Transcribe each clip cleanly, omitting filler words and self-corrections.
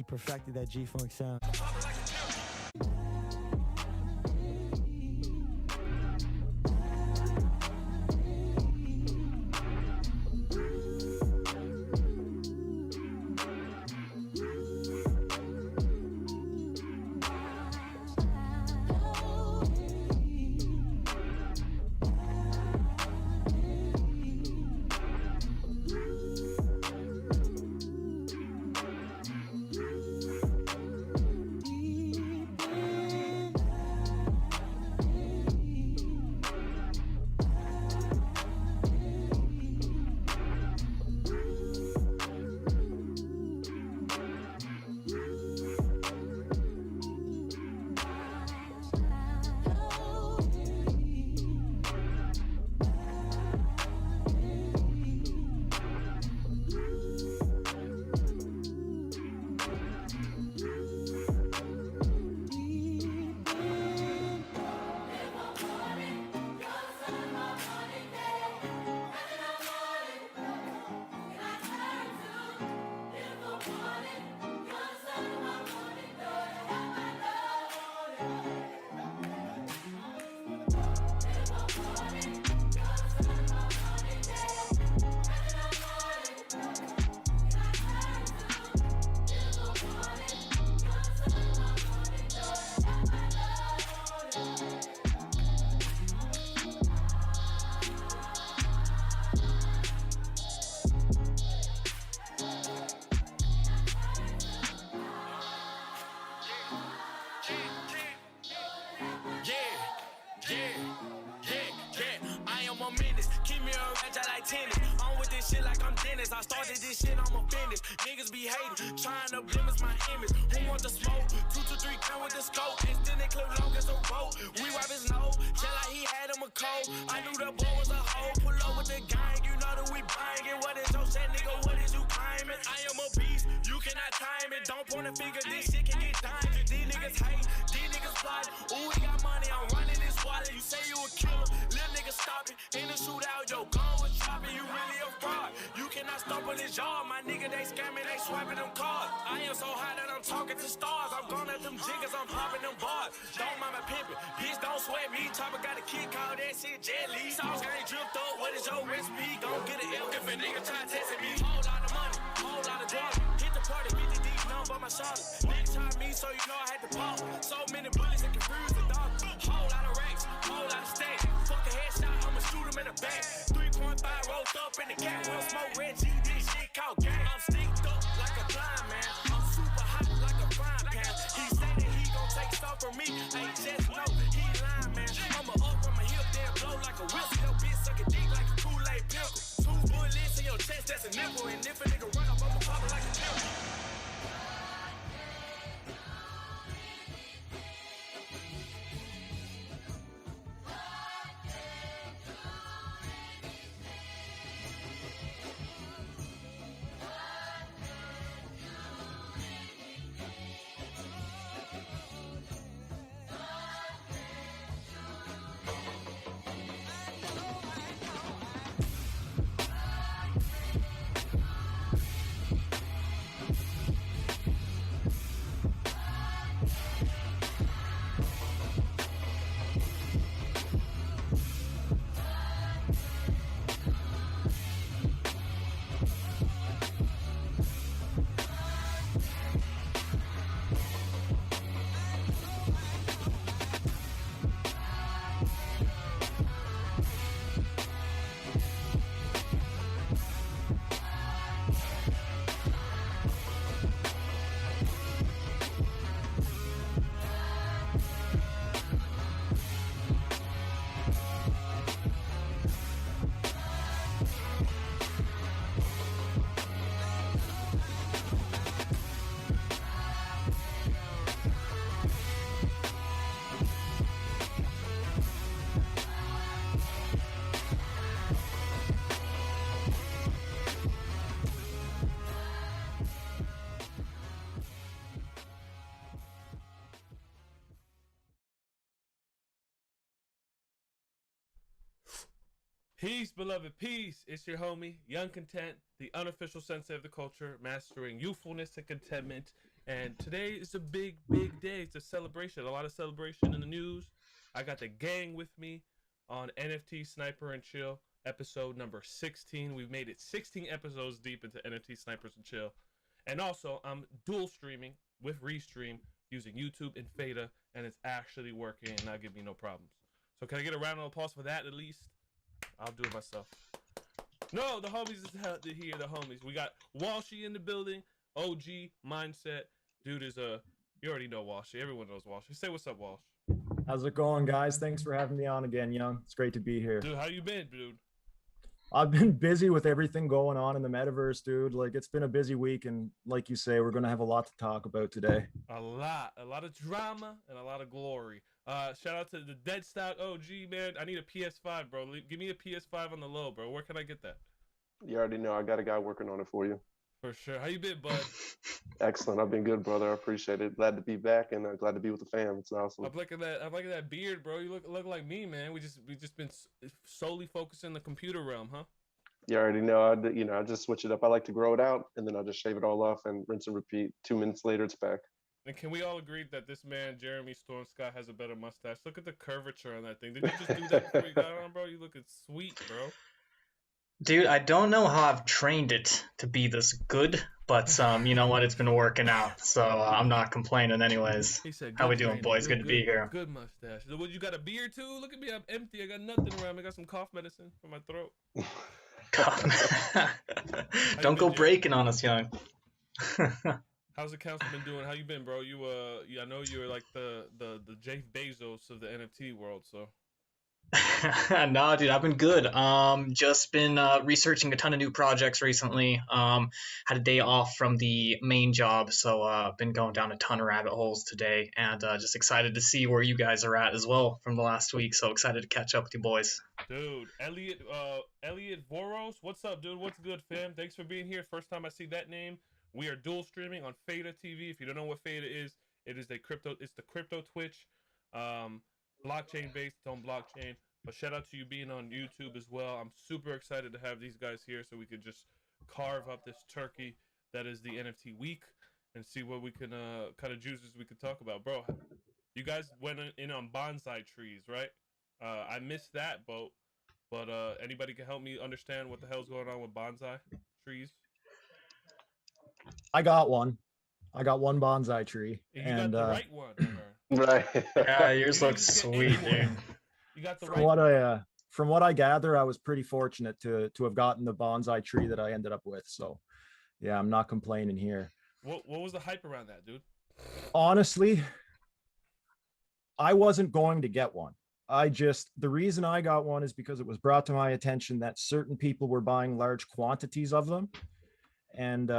perfected that G-Funk sound. I started this shit, I'ma finish. Niggas be hating, trying to blemish my image. Who want the smoke? 2 to 3 count with the scope. Extended clip long as a boat. We wipe his nose, tell like he had him a cold. I knew the boy was a hoe. Pull up with the gang, you know that we buying it. What is your set, nigga? What is you claiming? I am a beast, you cannot time it. Don't point a finger, this shit can get dying. These niggas hate, these niggas plotting. Ooh, we got money, I'm running this wallet. You say you a killer, little nigga stop it. In the shootout, yo, gun was chopping. You really a fraud. You cannot stop on this yard, my nigga, they scamming, they swiping them cards. I am so high that I'm talking to stars. I'm gone at them jiggers, I'm popping them bars. Don't mind my pimpin', bitch, don't sweat me. Chopper got a kid, call that shit jelly. Sauce gang dripped up, what is your recipe? Gon' get an L if a nigga try testing me. Whole lot of money, whole lot of drugs. Hit the party, 50 deep, none but my shoulders. Nigga tried me, so you know I had to pause. So many bullets and confused the dog. Whole lot of racks, whole lot of stacks. Fuck a headshot, I'ma shoot him in the back. 3.5 rolled up in the cat. We'll smoke red G, this shit called gang. I'm sticked up like a blind man. I'm super hot like a frying pan. He say that he gon' take stuff from me. Ain't just know he lying, man. I'ma up from my hip, then blow like a whistle. Your bitch suck a dick like a Kool-Aid pickle. 2 bullets in your chest, that's a nipple. And if a nigga run up, I'ma pop it like a nipple. Peace, beloved, peace. It's your homie, Young Content, the unofficial sensei of the culture, mastering youthfulness and contentment And today is a big, big day. It's a celebration. A lot of celebration in the news. I got the gang with me on Nftsniper and Chill, episode number 16. We've made it 16 episodes deep into NFT Snipers and Chill. And also, I'm dual streaming with Restream using YouTube and Theta, and it's actually working and not giving me no problems. So can I get a round of applause for that at least? I'll do it myself. No, the homies is here, the homies. We got Walshy in the building, OG, Mindset. Dude is you already know Walshy. Everyone knows Walshy. Say what's up, Walsh. How's it going, guys? Thanks for having me on again, Young. It's great to be here. Dude, how you been, dude? I've been busy with everything going on in the metaverse, dude. Like, it's been a busy week, and like you say, we're gonna have a lot to talk about today. A lot of drama and a lot of glory. Shout out to the Dead Stock OG, man. I need a PS5, bro. Give me a PS5 on the low, bro. Where can I get that? You already know I got a guy working on it for you. For sure. How you been, bud? Excellent. I've been good, brother. I appreciate it. Glad to be back and glad to be with the fam. It's awesome. I'm liking that beard, bro. You look like me, man. We just been solely focused in the computer realm, huh? You already know. I just switch it up. I like to grow it out and then I'll just shave it all off and rinse and repeat. 2 minutes later, it's back. And can we all agree that this man, Jeremy Storm Scott, has a better mustache? Look at the curvature on that thing. Did you just do that before you got on, bro? You looking sweet, bro. Dude, I don't know how I've trained it to be this good, but you know what? It's been working out, so I'm not complaining anyways. He said, how we doing, boys? Good to be here. Good mustache. What, you got a beard too? Look at me, I'm empty. I got nothing around. I got some cough medicine for my throat. Don't go breaking on us, Young. How's the council been doing? How you been, bro? I know you're like the Jeff Bezos of the NFT world, so. No, dude, I've been good. Just been researching a ton of new projects recently. Had a day off from the main job, so been going down a ton of rabbit holes today, and just excited to see where you guys are at as well from the last week. So excited to catch up with you boys. Dude, Elliot Voros, what's up, dude? What's good, fam? Thanks for being here. First time I see that name. We are dual streaming on Theta TV. If you don't know what Theta is, it's the crypto Twitch. Blockchain based, on blockchain. But shout out to you being on YouTube as well. I'm super excited to have these guys here so we could just carve up this turkey that is the NFT week and see what we can kind of juices we could talk about. Bro, you guys went in on bonsai trees, right? I missed that boat, but anybody can help me understand what the hell's going on with bonsai trees? I got one bonsai tree. You got the right one. Right. Yeah, yours looks sweet, dude. You got the From what I gather, I was pretty fortunate to have gotten the bonsai tree that I ended up with. So, yeah, I'm not complaining here. What was the hype around that, dude? Honestly, I wasn't going to get one. The reason I got one is because it was brought to my attention that certain people were buying large quantities of them. And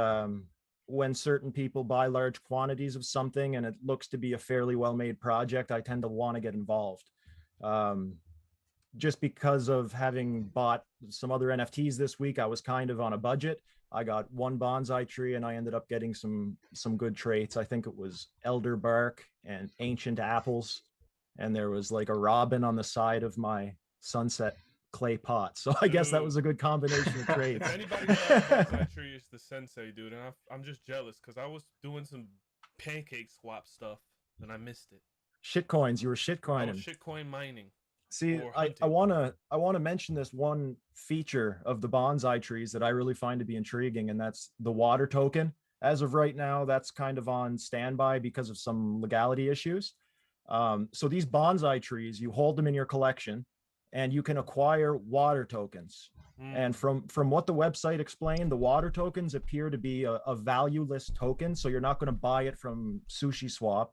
when certain people buy large quantities of something and it looks to be a fairly well-made project, I tend to want to get involved. Just because of having bought some other NFTs this week, I was kind of on a budget. I got one bonsai tree and I ended up getting some good traits. I think it was elder bark and ancient apples. And there was like a robin on the side of my sunset clay pot. So I guess that was a good combination of traits. If anybody knows bonsai tree is the sensei, dude. And I'm just jealous because I was doing some Pancakeswap stuff and I missed it. Shitcoins, you were shitcoining. I was shitcoin mining. See, I want to mention this one feature of the bonsai trees that I really find to be intriguing, and that's the water token. As of right now, that's kind of on standby because of some legality issues. So these bonsai trees, you hold them in your collection, and you can acquire water tokens. And from what the website explained, the water tokens appear to be a valueless token, so you're not going to buy it from SushiSwap.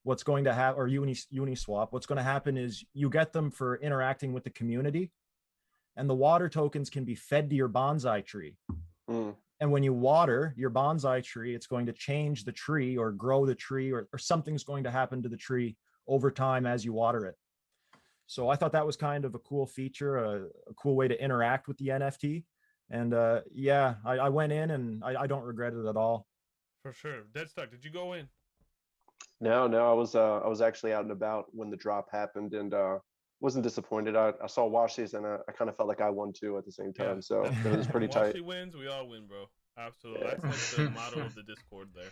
What's going to happen, or Uniswap, what's going to happen is you get them for interacting with the community, and the water tokens can be fed to your bonsai tree. And when you water your bonsai tree, it's going to change the tree or grow the tree, or something's going to happen to the tree over time as you water it. So I thought that was kind of a cool feature, a cool way to interact with the NFT. And yeah, I went in and I don't regret it at all. For sure. Deadstock, did you go in? No, I was actually out and about when the drop happened and wasn't disappointed. I saw Washies and I kind of felt like I won too at the same time. Yeah. So it was pretty tight. Washi wins, we all win, bro. Absolutely. Yeah. That's like the motto of the Discord there.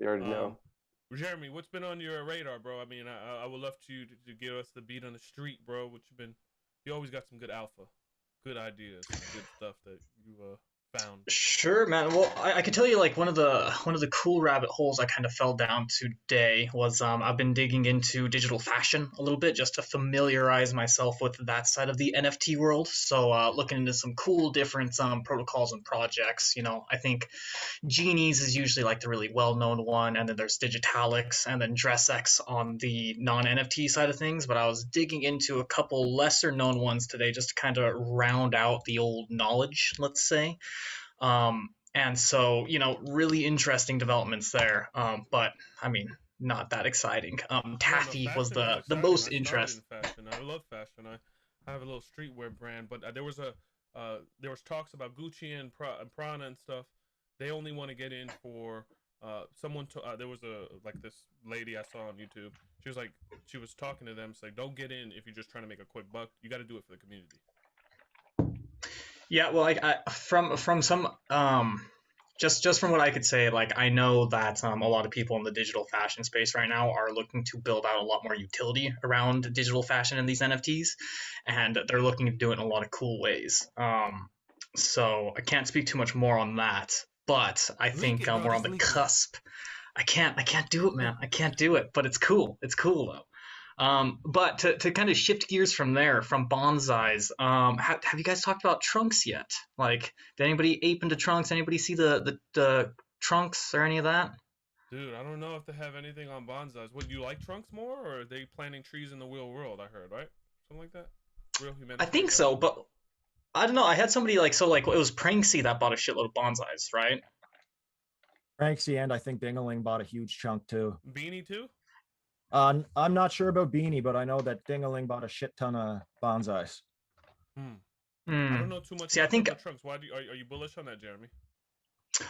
They already know. Jeremy, what's been on your radar, bro? I mean, I would love to give us the beat on the street, bro. You always got some good alpha, good ideas, some good stuff that you found. Sure, man. Well, I can tell you like one of the cool rabbit holes I kind of fell down today was I've been digging into digital fashion a little bit just to familiarize myself with that side of the NFT world. So looking into some cool different protocols and projects. You know, I think Genies is usually like the really well-known one, and then there's Digitalics and then DressX on the non-NFT side of things. But I was digging into a couple lesser-known ones today just to kind of round out the old knowledge, let's say. And so, you know, really interesting developments there. But I mean, not that exciting. Taffy was the most interesting. I love fashion. I have a little streetwear brand, but there was talks about Gucci and Prada and stuff. They only want to get in for there was this lady I saw on YouTube. She was talking to them. It's like, don't get in if you're just trying to make a quick buck. You got to do it for the community. Yeah, well, like from some just from what I could say, like I know that a lot of people in the digital fashion space right now are looking to build out a lot more utility around digital fashion and these NFTs, and they're looking to do it in a lot of cool ways. So I can't speak too much more on that, but I think we're on the cusp. I can't do it, man. I can't do it, but it's cool. It's cool though. But to kind of shift gears from there, from bonsais, have you guys talked about trunks yet? Like, did anybody ape into trunks? Anybody see the trunks or any of that? Dude, I don't know if they have anything on bonsais. Would you like trunks more, or are they planting trees in the real world? I heard, right? Something like that. Real humanity. I think so, but I don't know. I had somebody it was Pranksy that bought a shitload of bonsais, right? Pranksy and I think Dingaling bought a huge chunk too. Beanie too? I'm not sure about Beanie, but I know that Dingaling bought a shit ton of bonsais. I don't know too much. See, I think trunks. Why are you bullish on that, Jeremy?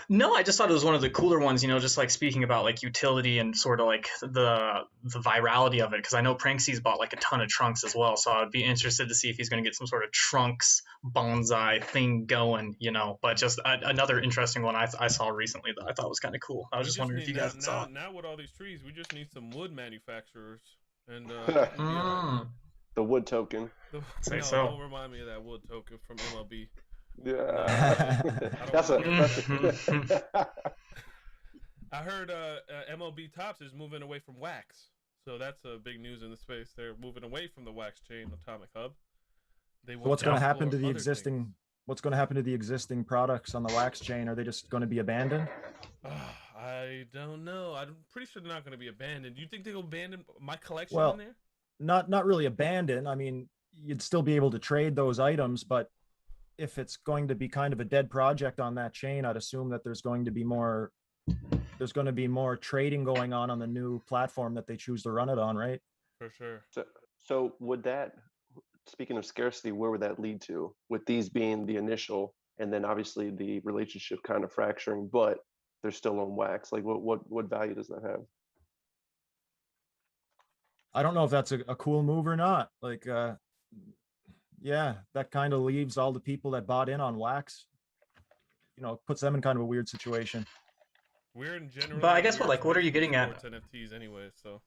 No, I just thought it was one of the cooler ones, you know, just like speaking about like utility and sort of like the virality of it. Because I know Pranksy's bought like a ton of trunks as well, so I'd be interested to see if he's going to get some sort of trunks bonsai thing going, you know. But just another interesting one I saw recently that I thought was kind of cool. I was just wondering if you guys saw. Now with all these trees, we just need some wood manufacturers and the wood token. Don't remind me of that wood token from MLB. Yeah, I heard MLB Tops is moving away from wax, so that's big news in the space. They're moving away from the wax chain Atomic Hub. What's going to happen to the existing? Things. What's going to happen to the existing products on the wax chain? Are they just going to be abandoned? I don't know. I'm pretty sure they're not going to be abandoned. Do you think they'll abandon my collection in there? Not really abandoned. I mean, you'd still be able to trade those items, but if it's going to be kind of a dead project on that chain, I'd assume that there's going to be more trading going on the new platform that they choose to run it on, right? For sure. So would that, speaking of scarcity, where would that lead to, with these being the initial and then obviously the relationship kind of fracturing, but they're still on wax? Like what value does that have? I don't know if that's a cool move or not. Like, yeah, that kind of leaves all the people that bought in on wax, you know, puts them in kind of a weird situation. Weird in general. But I guess what are you getting at? NFTs anyway, so.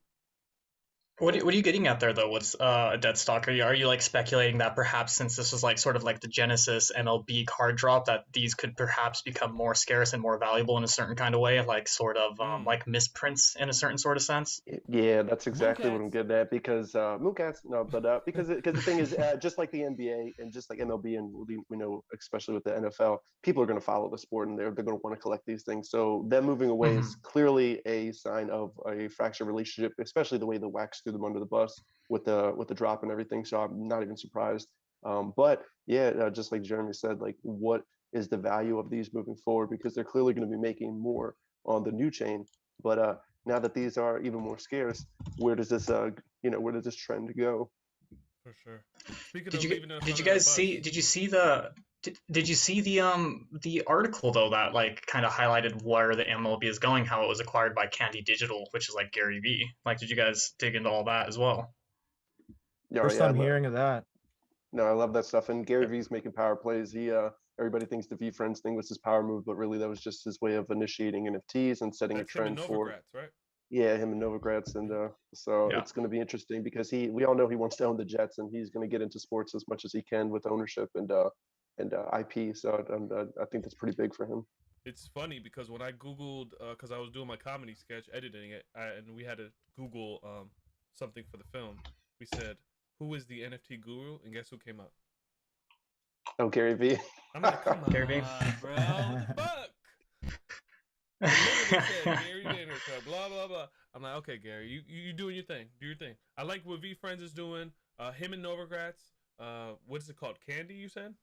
What are you getting at there, though? What's a dead stock? Are you like speculating that perhaps since this was like sort of like the Genesis MLB card drop, that these could perhaps become more scarce and more valuable in a certain kind of way, like sort of like misprints in a certain sort of sense? Yeah, that's exactly what I'm getting at, because Mooncats, no, but because the thing is, just like the NBA and just like MLB, and we know especially with the NFL, people are going to follow the sport and they're going to want to collect these things. So them moving away is clearly a sign of a fractured relationship, especially the way the wax threw them under the bus with the drop and everything. So I'm not even surprised. But yeah, just like Jeremy said, like what is the value of these moving forward? Because they're clearly going to be making more on the new chain. But now that these are even more scarce, where does this trend go? For sure. Did you see the article though that like kind of highlighted where the MLB is going, how it was acquired by Candy Digital, which is like Gary Vee? Like, did you guys dig into all that as well? First time hearing of that. No, I love that stuff. And Gary V's making power plays. He everybody thinks the V Friends thing was his power move, but really that was just his way of initiating NFTs and setting That's a him in trend for Novogratz, right? yeah, him and Novogratz. And so Yeah. it's going to be interesting because we all know he wants to own the Jets, and he's going to get into sports as much as he can with ownership and IP. So I think that's pretty big for him. It's funny because when I Googled, because I was doing my comedy sketch, editing it, and we had to Google something for the film, we said, who is the NFT guru? And guess who came up? Oh, Gary V. I'm like, come on, Gary V. bro. What the fuck? It literally said Gary Vaynerchuk, blah, blah, blah. I'm like, okay, Gary, you doing your thing. Do your thing. I like what V Friends is doing. Him and Novogratz. What is it called? Candy, you said?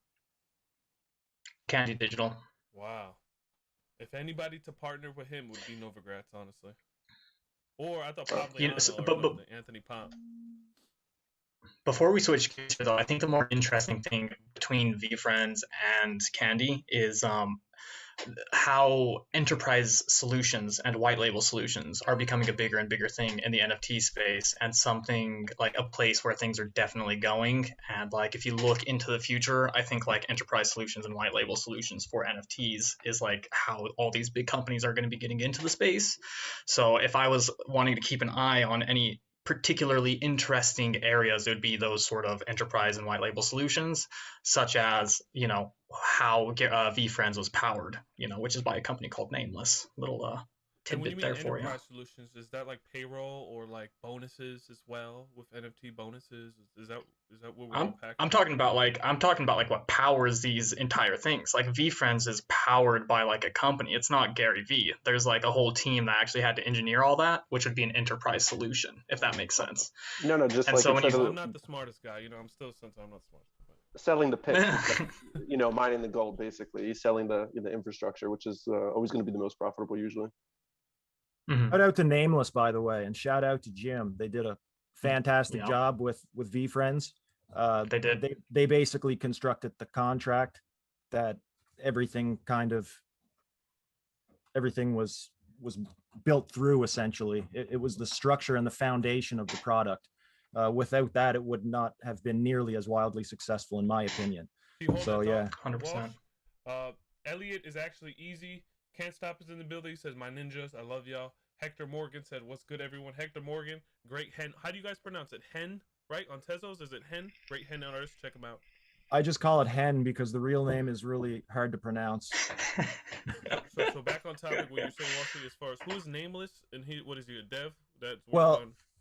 Candy Digital. Wow. If anybody to partner with him would be Novogratz, honestly. Or I thought probably Anthony Pomp. Before we switch gears, though, I think the more interesting thing between VFriends and Candy is how enterprise solutions and white label solutions are becoming a bigger and bigger thing in the NFT space, and something like a place where things are definitely going. And like if you look into the future, I think like enterprise solutions and white label solutions for NFTs is like how all these big companies are going to be getting into the space. So if I was wanting to keep an eye on any particularly interesting areas, it would be those sort of enterprise and white label solutions, such as, you know, how VFriends was powered, you know, which is by a company called Nameless. Little tidbit there for you. Enterprise solutions, is that like payroll or like bonuses as well with NFT bonuses? Is that what we're unpacking? I'm talking about like what powers these entire things. Like VFriends is powered by like a company. It's not Gary V. There's like a whole team that actually had to engineer all that, which would be an enterprise solution, if that makes sense. No, just and like so I'm not the smartest guy, you know. I'm not smart. Selling the pitch, you know, mining the gold. Basically, he's selling the infrastructure, which is always going to be the most profitable usually. Mm-hmm. Shout out to Nameless, by the way, and shout out to Jim. They did a fantastic job with VFriends. They did. They basically constructed the contract that everything was built through. Essentially, it was the structure and the foundation of the product. Without that, it would not have been nearly as wildly successful, in my opinion. So yeah, 100%. Elliot is actually easy. Can't Stop is in the building. He says, my ninjas, I love y'all. Hector Morgan said, what's good, everyone? Hector Morgan, great hen. How do you guys pronounce it? Hen, right? On Tezos, is it hen? Great hen on Earth. Check him out. I just call it Hen because the real name is really hard to pronounce. So back on topic, what you're saying, Wall Street, as far as who's Nameless and what is he, a dev? That's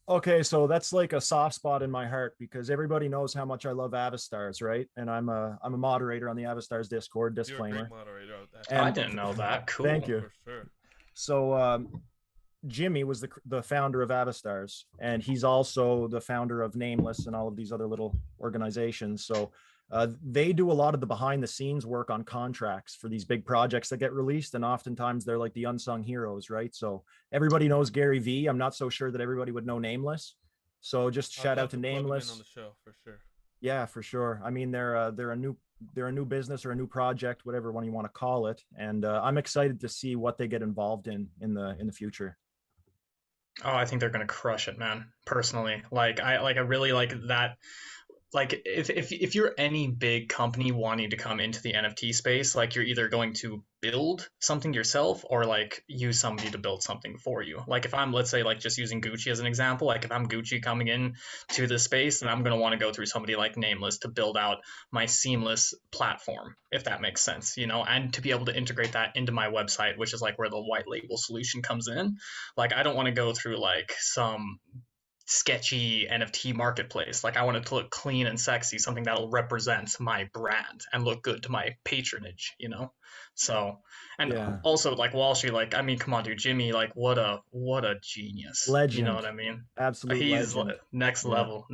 okay, so that's like a soft spot in my heart because everybody knows how much I love Avastars, right? And I'm a moderator on the Avastars Discord. Disclaimer. You're a great moderator. I didn't know that. Cool. Thank you. For sure. So Jimmy was the founder of Avastars, and he's also the founder of Nameless and all of these other little organizations. So they do a lot of the behind the scenes work on contracts for these big projects that get released. And oftentimes they're like the unsung heroes, right? So everybody knows Gary V. I'm not so sure that everybody would know Nameless. So just shout out to Nameless. On the show for sure. Yeah, for sure. I mean, they're a new business or a new project, whatever one you want to call it. And I'm excited to see what they get involved in the future. Oh, I think they're going to crush it, man. Personally, I really like that. Like if you're any big company wanting to come into the NFT space, like you're either going to build something yourself or like use somebody to build something for you. Like if I'm, let's say, like just using Gucci as an example, like if I'm Gucci coming in to the space, then I'm going to want to go through somebody like Nameless to build out my seamless platform, if that makes sense, you know, and to be able to integrate that into my website, which is like where the white label solution comes in. Like I don't want to go through like some sketchy NFT marketplace. Like I want it to look clean and sexy, something that'll represent my brand and look good to my patronage, you know? So, and also like Wall Street, like, I mean, come on, dude, Jimmy, like what a genius. Legend. You know what I mean? Absolutely. He's next level.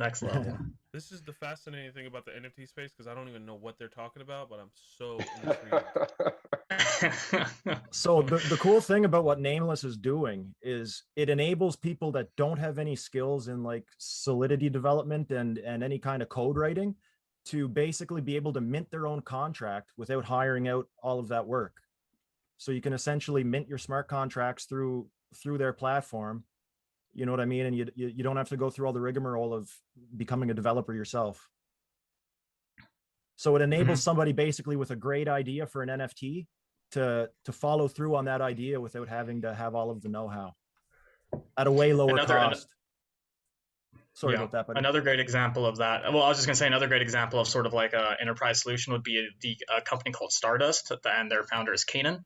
This is the fascinating thing about the NFT space because I don't even know what they're talking about, but I'm so intrigued. So the cool thing about what Nameless is doing is it enables people that don't have any skills in like Solidity development and any kind of code writing to basically be able to mint their own contract without hiring out all of that work. So you can essentially mint your smart contracts through their platform. You know what I mean? And you don't have to go through all the rigmarole of becoming a developer yourself. So it enables somebody basically with a great idea for an NFT to follow through on that idea without having to have all of the know-how at a way lower cost. Sorry about that, buddy. Another great example of that. Well, I was just going to say another great example of sort of like an enterprise solution would be the company called Stardust, and their founder is Kanan.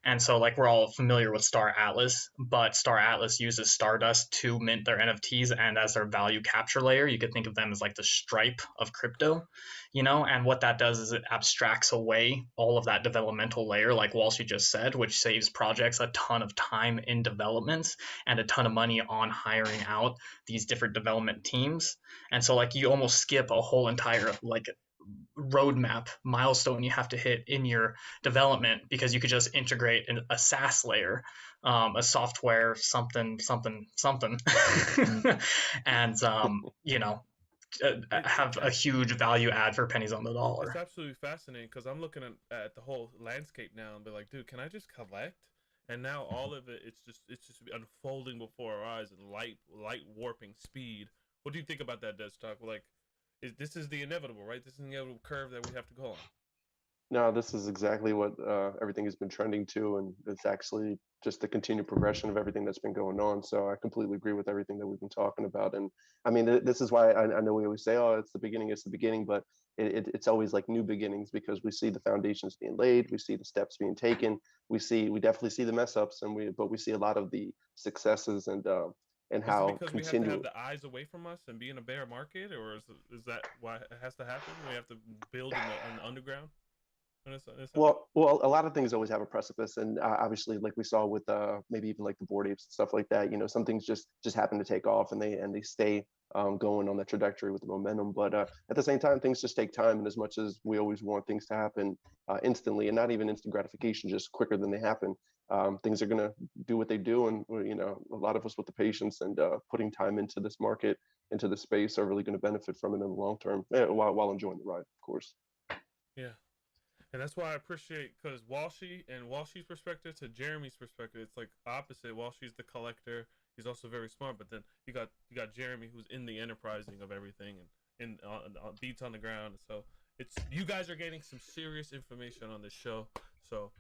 And so, like, we're all familiar with Star Atlas, but Star Atlas uses Stardust to mint their NFTs, and as their value capture layer, you could think of them as like the Stripe of crypto, you know. And what that does is it abstracts away all of that developmental layer, like Walshy just said, which saves projects a ton of time in developments and a ton of money on hiring out these different development teams. And so, like, you almost skip a whole entire like roadmap milestone you have to hit in your development, because you could just integrate a SaaS layer, a software something and you know, have a huge value add for pennies on the dollar. It's absolutely fascinating, because I'm looking at the whole landscape now and be like, dude, can I just collect? And now all of it, it's just unfolding before our eyes in light warping speed. What do you think about that, Deadstock? Like, this is the inevitable, right? This is the inevitable curve that we have to go on. No, this is exactly what everything has been trending to, and it's actually just the continued progression of everything that's been going on. So I completely agree with everything that we've been talking about. And I mean, this is why I know we always say, oh, it's the beginning, but it's always like new beginnings, because we see the foundations being laid, we see the steps being taken, we definitely see the mess ups, but we see a lot of the successes and how because we have to have the eyes away from us and be in a bear market, or is that why it has to happen? We have to build in the underground. Well, a lot of things always have a precipice, and obviously, like we saw with maybe even like the Bored Apes and stuff like that, you know, some things just happen to take off, and they stay going on that trajectory with the momentum. But at the same time, things just take time, and as much as we always want things to happen instantly, and not even instant gratification, just quicker than they happen, things are gonna do what they do, and you know, a lot of us with the patience and putting time into this market, into the space, are really going to benefit from it in the long term, while enjoying the ride, of course. Yeah. And that's why I appreciate, because Walshy's perspective to Jeremy's perspective, it's like opposite. Walshy's the collector. He's also very smart, but then you got Jeremy, who's in the enterprising of everything and beats on the ground. So it's, you guys are getting some serious information on this show. So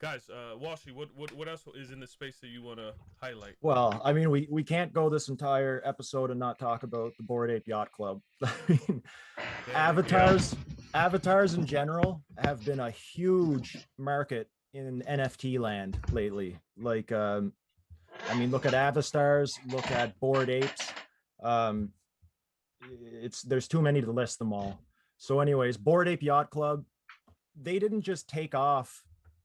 guys, Walshy, what else is in the space that you want to highlight? Well, I mean, we can't go this entire episode and not talk about the Bored Ape Yacht Club. I mean, avatars in general have been a huge market in NFT land lately. Like, I mean, look at Avastars, look at Bored Apes. There's too many to list them all. So anyways, Bored Ape Yacht Club, they didn't just take off,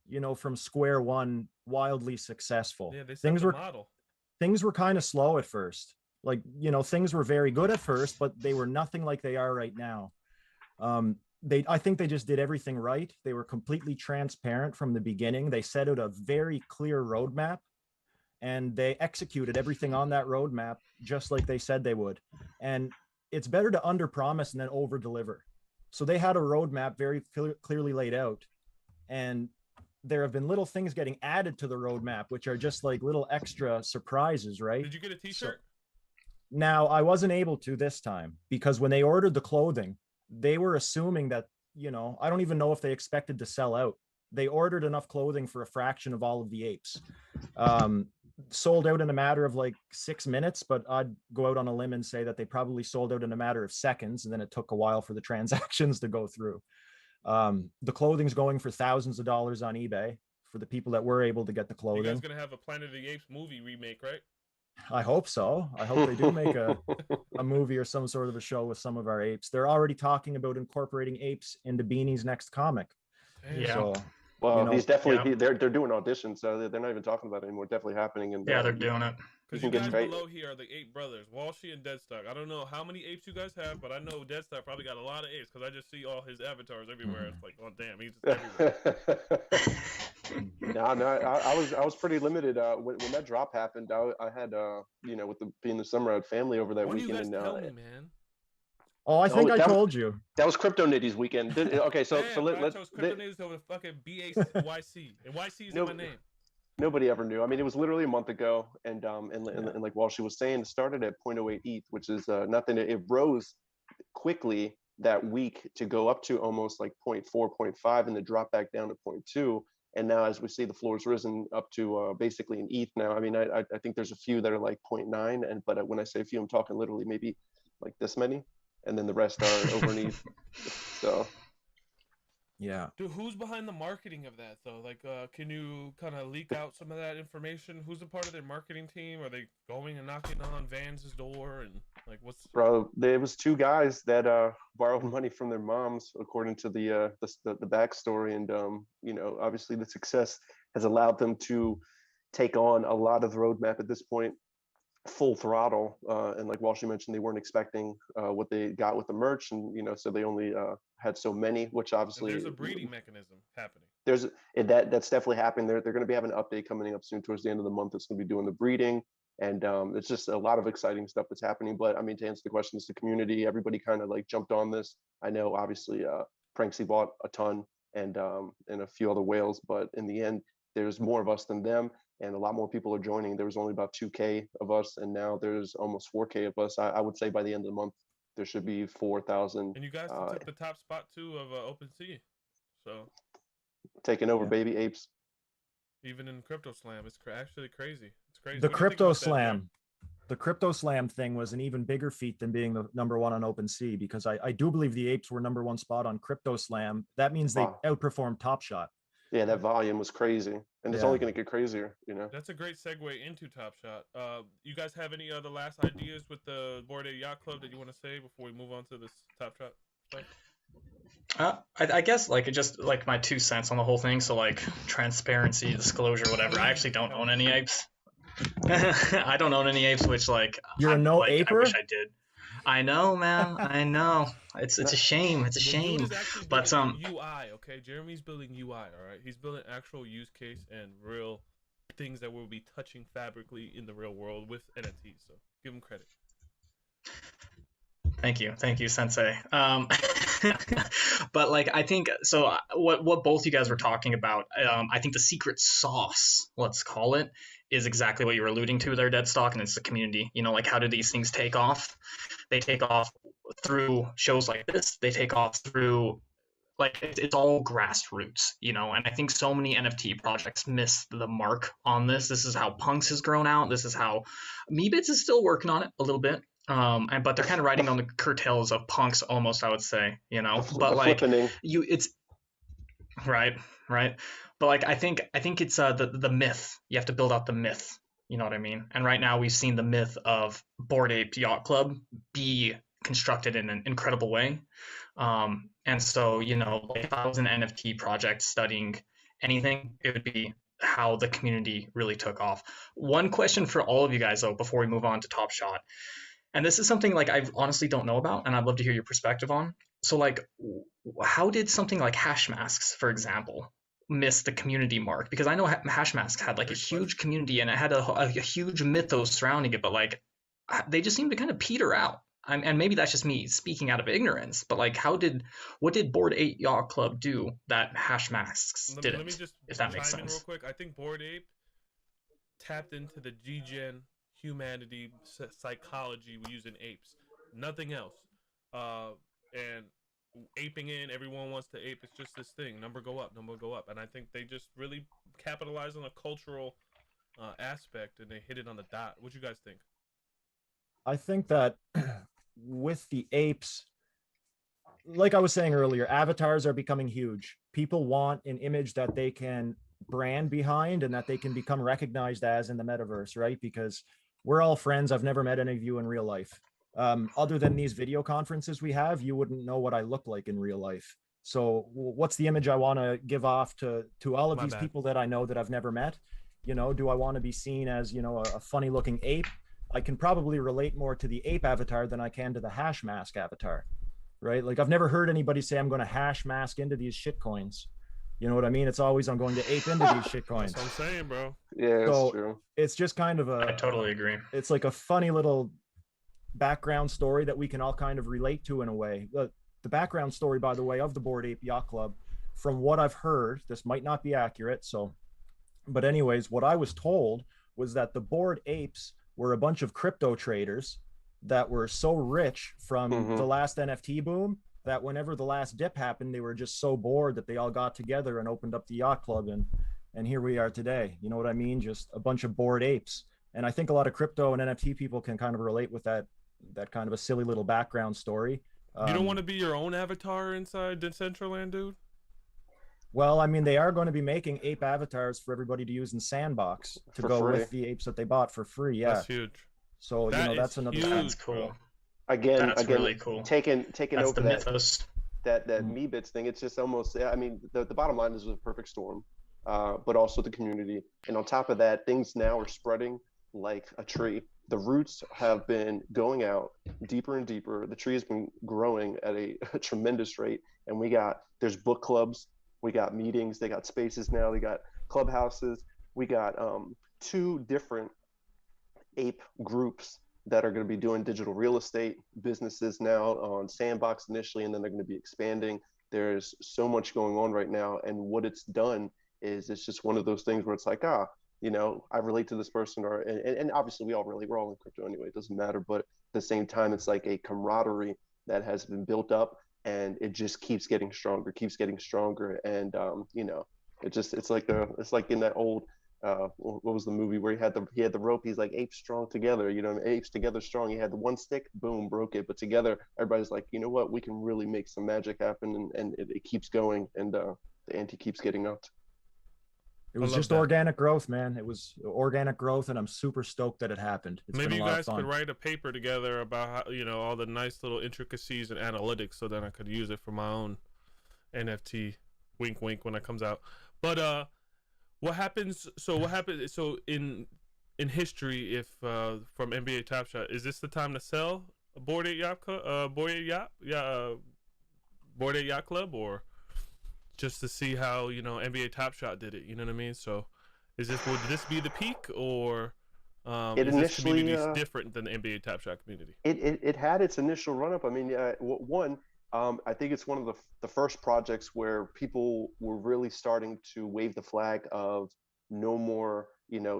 you know, from square one, wildly successful. Yeah, they set the model. Things were kind of slow at first. Like, you know, things were very good at first, but they were nothing like they are right now. I think they just did everything right. They were completely transparent from the beginning. They set out a very clear roadmap, and they executed everything on that roadmap just like they said they would. And it's better to under promise and then over deliver. So they had a roadmap very clearly laid out, and there have been little things getting added to the roadmap, which are just like little extra surprises, right? Did you get a t-shirt? Now, I wasn't able to this time, because when they ordered the clothing, they were assuming that, you know, I don't even know if they expected to sell out. They ordered enough clothing for a fraction of all of the apes. Sold out in a matter of like 6 minutes, but I'd go out on a limb and say that they probably sold out in a matter of seconds, and then it took a while for the transactions to go through. The clothing's going for thousands of dollars on eBay for the people that were able to get the clothing. You guys gonna have a Planet of the Apes movie remake, right? I hope so. I hope they do make a movie or some sort of a show with some of our apes. They're already talking about incorporating apes into Beanie's next comic. Yeah. So, well, you know, he's definitely they're doing auditions, so they're not even talking about it anymore. Definitely happening. And yeah, they're doing it. Because you guys below here are the ape brothers, Walshy and Deadstock. I don't know how many apes you guys have, but I know Deadstock probably got a lot of apes, because I just see all his avatars everywhere. It's like, oh damn, he's just everywhere. No, I was pretty limited when that drop happened. I had you know, with being the summer, I had family over that weekend. When you guys tell me, man? Oh, I think I told you. That was Crypto Nitty's weekend. Okay, so let's Crypto Nitty's over fucking BAYC, and YC is in my name. Nobody ever knew. I mean, it was literally a month ago, and like Walshy was saying, it started at 0.08 ETH, which is nothing. It rose quickly, that week to go up to almost like 0.4, 0.5, and then drop back down to 0.2. And now, as we see, the floor's risen up to basically an ETH now. I mean, I think there's a few that are like 0.9, but when I say a few, I'm talking literally maybe like this many, and then the rest are over an ETH. So. Yeah. Dude, who's behind the marketing of that though? Like, can you kind of leak out some of that information? Who's a part of their marketing team? Are they going and knocking on Van's door and like what's? Bro, there was two guys that borrowed money from their moms, according to the backstory, and you know, obviously the success has allowed them to take on a lot of the roadmap at this point, full throttle. And like Walshy mentioned, they weren't expecting what they got with the merch, and you know, so they only had so many, which obviously and there's a breeding mechanism happening. That's definitely happening. They're going to be having an update coming up soon towards the end of the month. It's going to be doing the breeding, and it's just a lot of exciting stuff that's happening. But I mean, to answer the question, it's the community. Everybody kind of like jumped on this. I know obviously Pranksy bought a ton, and a few other whales, but in the end, there's more of us than them, and a lot more people are joining. There was only about 2K of us, and now there's almost 4K of us. I would say by the end of the month, there should be 4,000. And you guys took the top spot too of OpenSea, so taking over, baby apes. Even in Crypto Slam, it's actually crazy. It's crazy. The Crypto Slam, the Crypto Slam thing was an even bigger feat than being the #1 on OpenSea, because I do believe the apes were #1 spot on Crypto Slam. That means they outperformed Top Shot. Yeah, that volume was crazy, and it's only going to get crazier, you know. That's a great segue into Top Shot. You guys have any other last ideas with the Bored Aped Yacht Club that you want to say before we move on to this Top Shot stuff? I guess like just like my 2 cents on the whole thing. So like transparency, disclosure, whatever. I actually don't own any apes. I don't own any apes, which like you're no aper. I wish I did. I know, man. I know. It's a shame. It's a shame. But UI, okay. Jeremy's building UI. All right. He's building actual use case and real things that will be touching fabrically in the real world with NFTs. So give him credit. Thank you, Sensei. But like, I think so. What both you guys were talking about, I think the secret sauce, let's call it, is exactly what you were alluding to there, Deadstock, and it's the community. You know, like how do these things take off? They take off through shows like this. They take off through like it's all grassroots, you know. And I think so many NFT projects miss the mark on this. This is how Punks has grown out. This is how Meebits is still working on it a little bit. But they're kind of riding on the curtails of Punks almost, I would say, you know. But like it's right. But like I think it's the myth. You have to build out the myth. You know what I mean? And right now we've seen the myth of Bored Aped Yacht Club be constructed in an incredible way. And so, you know, like if I was an NFT project studying anything, it would be how the community really took off. One question for all of you guys though, before we move on to Top Shot. And this is something like I honestly don't know about, and I'd love to hear your perspective on. So like, how did something like hash masks, for example, miss the community mark? Because I know hash masks had like a huge community and it had a huge mythos surrounding it, but like they just seem to kind of peter out. And maybe that's just me speaking out of ignorance, but like what did Bored Ape Yacht Club do that hash masks didn't? Let me just if that makes chime in sense. real quick. I think Bored Ape tapped into the G-Gen humanity psychology we use in apes, nothing else. And aping in, everyone wants to ape. It's just this thing, number go up, and I think they just really capitalize on a cultural aspect, and they hit it on the dot. What do you guys think? I think that with the apes, like I was saying earlier, avatars are becoming huge. People want an image that they can brand behind and that they can become recognized as in the metaverse, right? Because we're all friends. I've never met any of you in real life. Other than these video conferences we have, you wouldn't know what I look like in real life. So what's the image I want to give off to all of these people that I know that I've never met? You know, do I want to be seen as, you know, a funny looking ape? I can probably relate more to the ape avatar than I can to the hash mask avatar, right? Like I've never heard anybody say I'm going to hash mask into these shit coins. You know what I mean? It's always I'm going to ape into these shit coins. That's what I'm saying, bro. Yeah, so that's true. It's just kind of I totally agree. It's like a funny little background story that we can all kind of relate to in a way. The background story, by the way, of the Bored Ape Yacht Club, from what I've heard, this might not be accurate. So, but anyways, what I was told was that the Bored Apes were a bunch of crypto traders that were so rich from the last NFT boom that whenever the last dip happened, they were just so bored that they all got together and opened up the yacht club, and here we are today. You know what I mean? Just a bunch of bored apes. And I think a lot of crypto and NFT people can kind of relate with that kind of a silly little background story. You don't want to be your own avatar inside Decentraland, dude? Well, I mean, they are going to be making ape avatars for everybody to use in Sandbox to go free. with the apes that they bought for free. Yeah, That's huge. So that's another. Huge, That's cool. Again, really cool. Taking That's over the mythos. that MeBits thing. It's just almost. I mean, the bottom line is a perfect storm, but also the community, and on top of that, things now are spreading like a tree. The roots have been going out deeper and deeper. The tree has been growing at a tremendous rate, and there's book clubs, we got meetings, they got spaces now, we got clubhouses, we got 2 different ape groups that are going to be doing digital real estate businesses now on Sandbox initially, and then they're going to be expanding. There's so much going on right now, and what it's done is it's just one of those things where it's like, I relate to this person, and obviously we're all in crypto anyway, it doesn't matter, but at the same time, it's like a camaraderie that has been built up, and it just keeps getting stronger, and it's like in that old, what was the movie where he had the rope, he's like, apes strong together, apes together strong, he had the one stick, boom, broke it, but together, everybody's like, you know what, we can really make some magic happen, and it keeps going, and the ante keeps getting up. It was just organic growth, man. It was organic growth, and I'm super stoked that it happened. Maybe you guys could write a paper together about how, all the nice little intricacies and analytics, so then I could use it for my own NFT. Wink, wink, when it comes out. But what happens? So in history, if from NBA Top Shot, is this the time to sell a Bored Aped Yacht Club, Bored Aped Yacht Club, or just to see how NBA Top Shot did it? You know what I mean? So, would this be the peak, or is this community different than the NBA Top Shot community? It had its initial run up. I mean, I think it's one of the first projects where people were really starting to wave the flag of no more,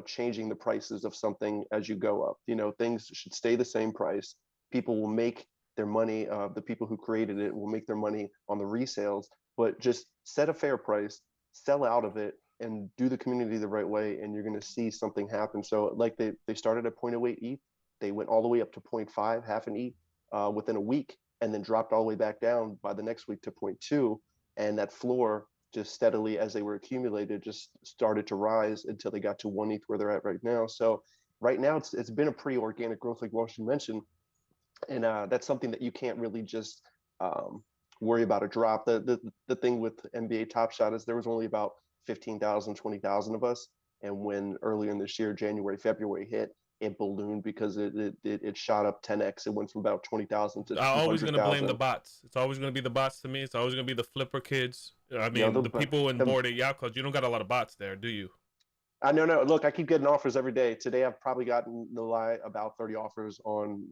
changing the prices of something as you go up. Things should stay the same price. People will make their money. The people who created it will make their money on the resales, but just set a fair price, sell out of it, and do the community the right way, and you're going to see something happen. So like they started at 0.08 ETH, they went all the way up to 0.5, half an ETH within a week, and then dropped all the way back down by the next week to 0.2, and that floor just steadily, as they were accumulated, just started to rise until they got to 1 ETH where they're at right now. So right now it's been a pretty organic growth, like Washington mentioned, and that's something that you can't really just worry about a drop. The thing with NBA Top Shot is there was only about 15,000, 20,000 of us, and when earlier in this year, January, February hit, it ballooned because it shot up 10x. It went from about 20,000 to 200,000. I'm always going to blame the bots. It's always going to be the bots to me. It's always going to be the flipper kids. I mean, the people in Bored Aped Yacht Club. You don't got a lot of bots there, do you? No. Look, I keep getting offers every day. Today, I've probably gotten, no lie, about 30 offers on,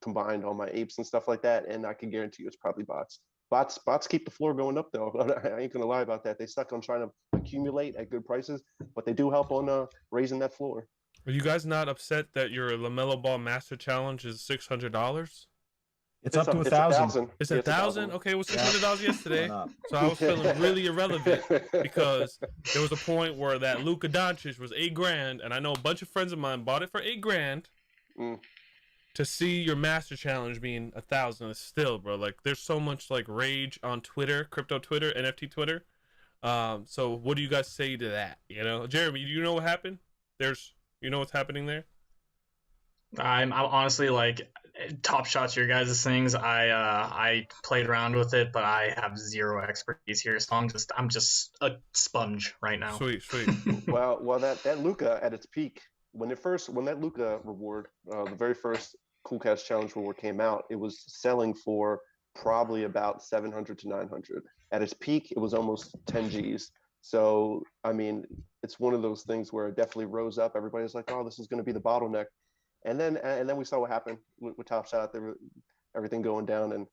combined on my apes and stuff like that. And I can guarantee you it's probably bots. Bots keep the floor going up, though. I ain't going to lie about that. They suck on trying to accumulate at good prices, but they do help on raising that floor. Are you guys not upset that your LaMelo Ball Master Challenge is $600? It's up to 1,000. It's 1,000? Okay, it was $600 yesterday. So I was feeling really irrelevant because there was a point where that Luka Doncic was $8,000, and I know a bunch of friends of mine bought it for $8,000. To see your Master Challenge being 1,000 is still, bro. Like, there's so much like rage on Twitter, crypto Twitter, NFT Twitter. So what do you guys say to that? Jeremy, do you know what happened? You know what's happening there? I'm honestly like, Top Shot's your guys' things. I played around with it, but I have zero expertise here, so I'm just a sponge right now. Sweet. well, that Luka at its peak, when that Luka reward, the very first Cool Cats Challenge reward came out, it was selling for probably about 700 to 900. At its peak, it was almost 10 G's. So, I mean, it's one of those things where it definitely rose up. Everybody's like, oh, this is going to be the bottleneck. And then we saw what happened with Top Shot, everything going down. And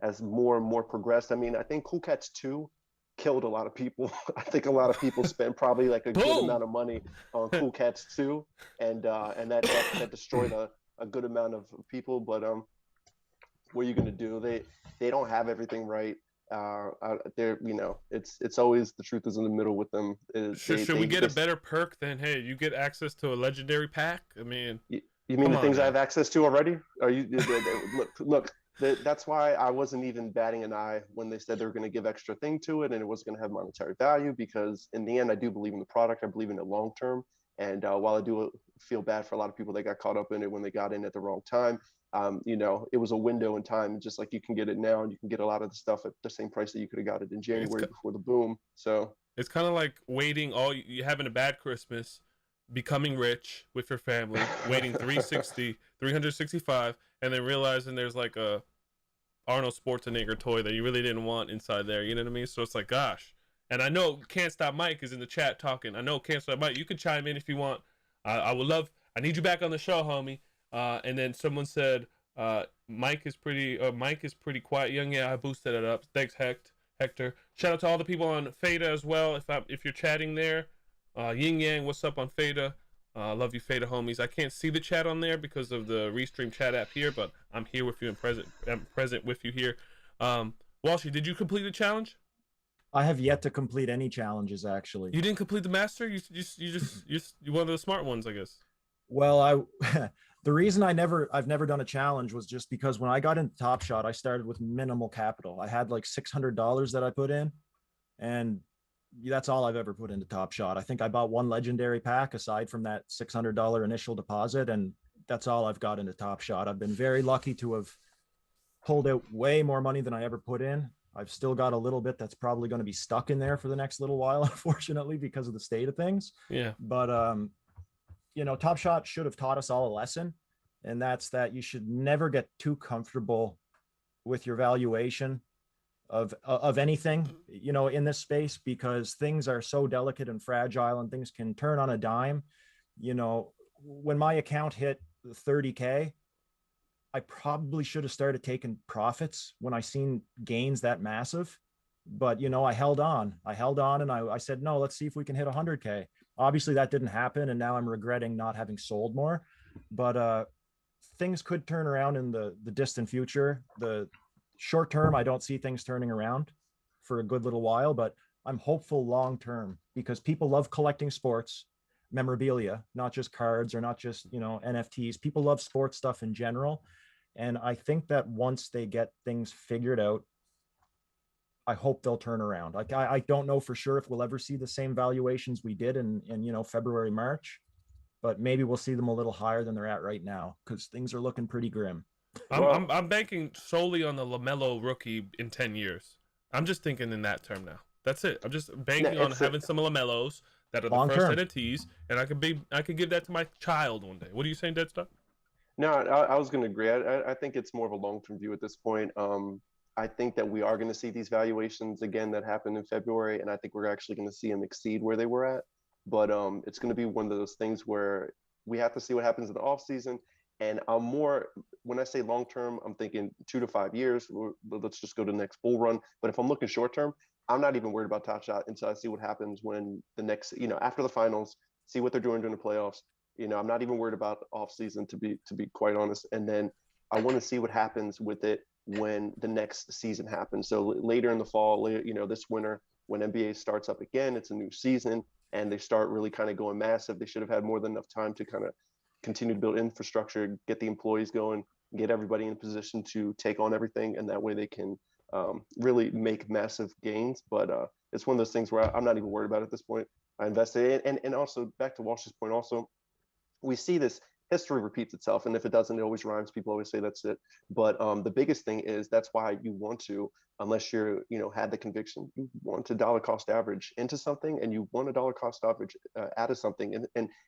as more and more progressed, I mean, I think Cool Cats 2 killed a lot of people. I think a lot of people spent probably like a good amount of money on Cool Cats 2. And that destroyed a good amount of people. But what are you going to do? They don't have everything right. They're, it's always, the truth is in the middle with them. Should we get a better perk than, hey, you get access to a legendary pack? I mean, you mean the things I have access to already? Are you look? That's why I wasn't even batting an eye when they said they were going to give extra thing to it and it was going to have monetary value, because in the end, I do believe in the product. I believe in it long term. And while I do feel bad for a lot of people that got caught up in it when they got in at the wrong time, it was a window in time, just like you can get it now, and you can get a lot of the stuff at the same price that you could have got it in January before the boom. So it's kind of like waiting you having a bad Christmas, becoming rich with your family, waiting 365, and then realizing there's like a Arnold Schwarzenegger toy that you really didn't want inside there. You know what I mean? So it's like, gosh. And I know Can't Stop Mike is in the chat talking. I know Can't Stop Mike. You can chime in if you want. I would love. I need you back on the show, homie. And then someone said, Mike is pretty quiet. Young, yeah, I boosted it up. Thanks, Hector. Shout out to all the people on Fada as well. If you're chatting there, Yin Yang, what's up on Fada? Love you, Fada homies. I can't see the chat on there because of the Restream chat app here, but I'm here with you and present with you here. Walshy, did you complete the challenge? I have yet to complete any challenges, actually. You didn't complete the master? You're one of the smart ones, I guess. Well, the reason I've never done a challenge was just because when I got into Top Shot, I started with minimal capital. I had like $600 that I put in, and that's all I've ever put into Top Shot. I think I bought one legendary pack aside from that $600 initial deposit, and that's all I've got into Top Shot. I've been very lucky to have pulled out way more money than I ever put in. I've still got a little bit that's probably going to be stuck in there for the next little while, unfortunately, because of the state of things. Yeah. But, Top Shot should have taught us all a lesson, and that's that you should never get too comfortable with your valuation of anything, in this space, because things are so delicate and fragile and things can turn on a dime. When my account hit 30K, I probably should have started taking profits when I seen gains that massive, but I held on and I said, no, let's see if we can hit 100K. Obviously that didn't happen, and now I'm regretting not having sold more, but things could turn around in the distant future. The short term, I don't see things turning around for a good little while, but I'm hopeful long term, because people love collecting sports memorabilia, not just cards or not just NFTs. People love sports stuff in general, and I think that once they get things figured out, I hope they'll turn around. Like I don't know for sure if we'll ever see the same valuations we did in February, March, but maybe we'll see them a little higher than they're at right now, because things are looking pretty grim. I'm banking solely on the LaMelo rookie in 10 years. I'm just thinking in that term now. That's it. I'm just banking on having some LaMelos that are the first NFTs, and I could give that to my child one day. What are you saying, Deadstar? No, I was going to agree. I think it's more of a long-term view at this point. I think that we are going to see these valuations again that happened in February, and I think we're actually going to see them exceed where they were at. But it's going to be one of those things where we have to see what happens in the off season. And I'm more, when I say long-term, I'm thinking 2 to 5 years. Let's just go to the next bull run. But if I'm looking short-term, I'm not even worried about Top Shot until I see what happens when the next, after the finals, see what they're doing during the playoffs. I'm not even worried about off season, to be quite honest. And then I want to see what happens with it when the next season happens. So later in the fall, this winter, when NBA starts up again, it's a new season, and they start really kind of going massive. They should have had more than enough time to kind of continue to build infrastructure, get the employees going, get everybody in a position to take on everything, and that way they can really make massive gains. But it's one of those things where I'm not even worried about it at this point. I invested in, and also back to Walsh's point, also we see this history repeats itself, and if it doesn't, it always rhymes. People always say that's it. But the biggest thing is that's why you want to, unless you're had the conviction, you want to dollar cost average into something, and you want a dollar cost average out of something.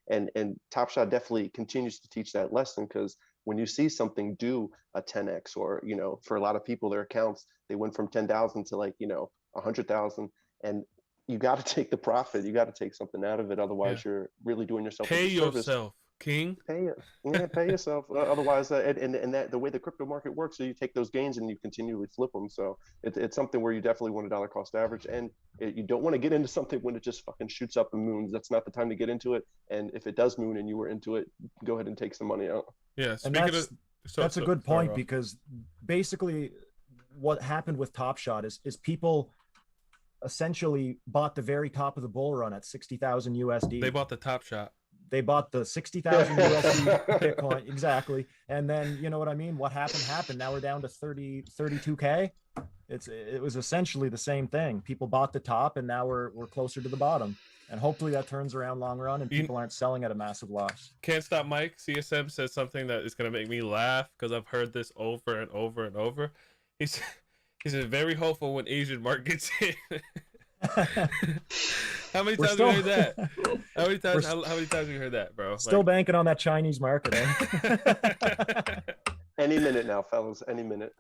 And Top Shot definitely continues to teach that lesson, because when you see something do a 10x, or for a lot of people, their accounts, they went from 10,000 to 100,000, and you got to take the profit. You got to take something out of it, otherwise you're really doing yourself pay yourself. King, pay yourself. Otherwise, and that the way the crypto market works, so you take those gains and you continually flip them. So it's something where you definitely want a dollar cost average, and you don't want to get into something when it just fucking shoots up and moons. That's not the time to get into it. And if it does moon and you were into it, go ahead and take some money out. Yeah. that's a good point, because basically what happened with Top Shot is people essentially bought the very top of the bull run at 60,000 USD. They bought the Top Shot. They bought the 60,000 USD Bitcoin. Exactly. And then, you know what I mean? What happened. Now we're down to 32K. It was essentially the same thing. People bought the top, and now we're closer to the bottom. And hopefully that turns around long run and people aren't selling at a massive loss. Can't Stop Mike, CSM, says something that is going to make me laugh because I've heard this over and over and over. He's very hopeful when Asian markets hit. How many times have you heard that? How many times have you heard that, bro? Still banking on that Chinese market, eh? Any minute now, fellas. Any minute.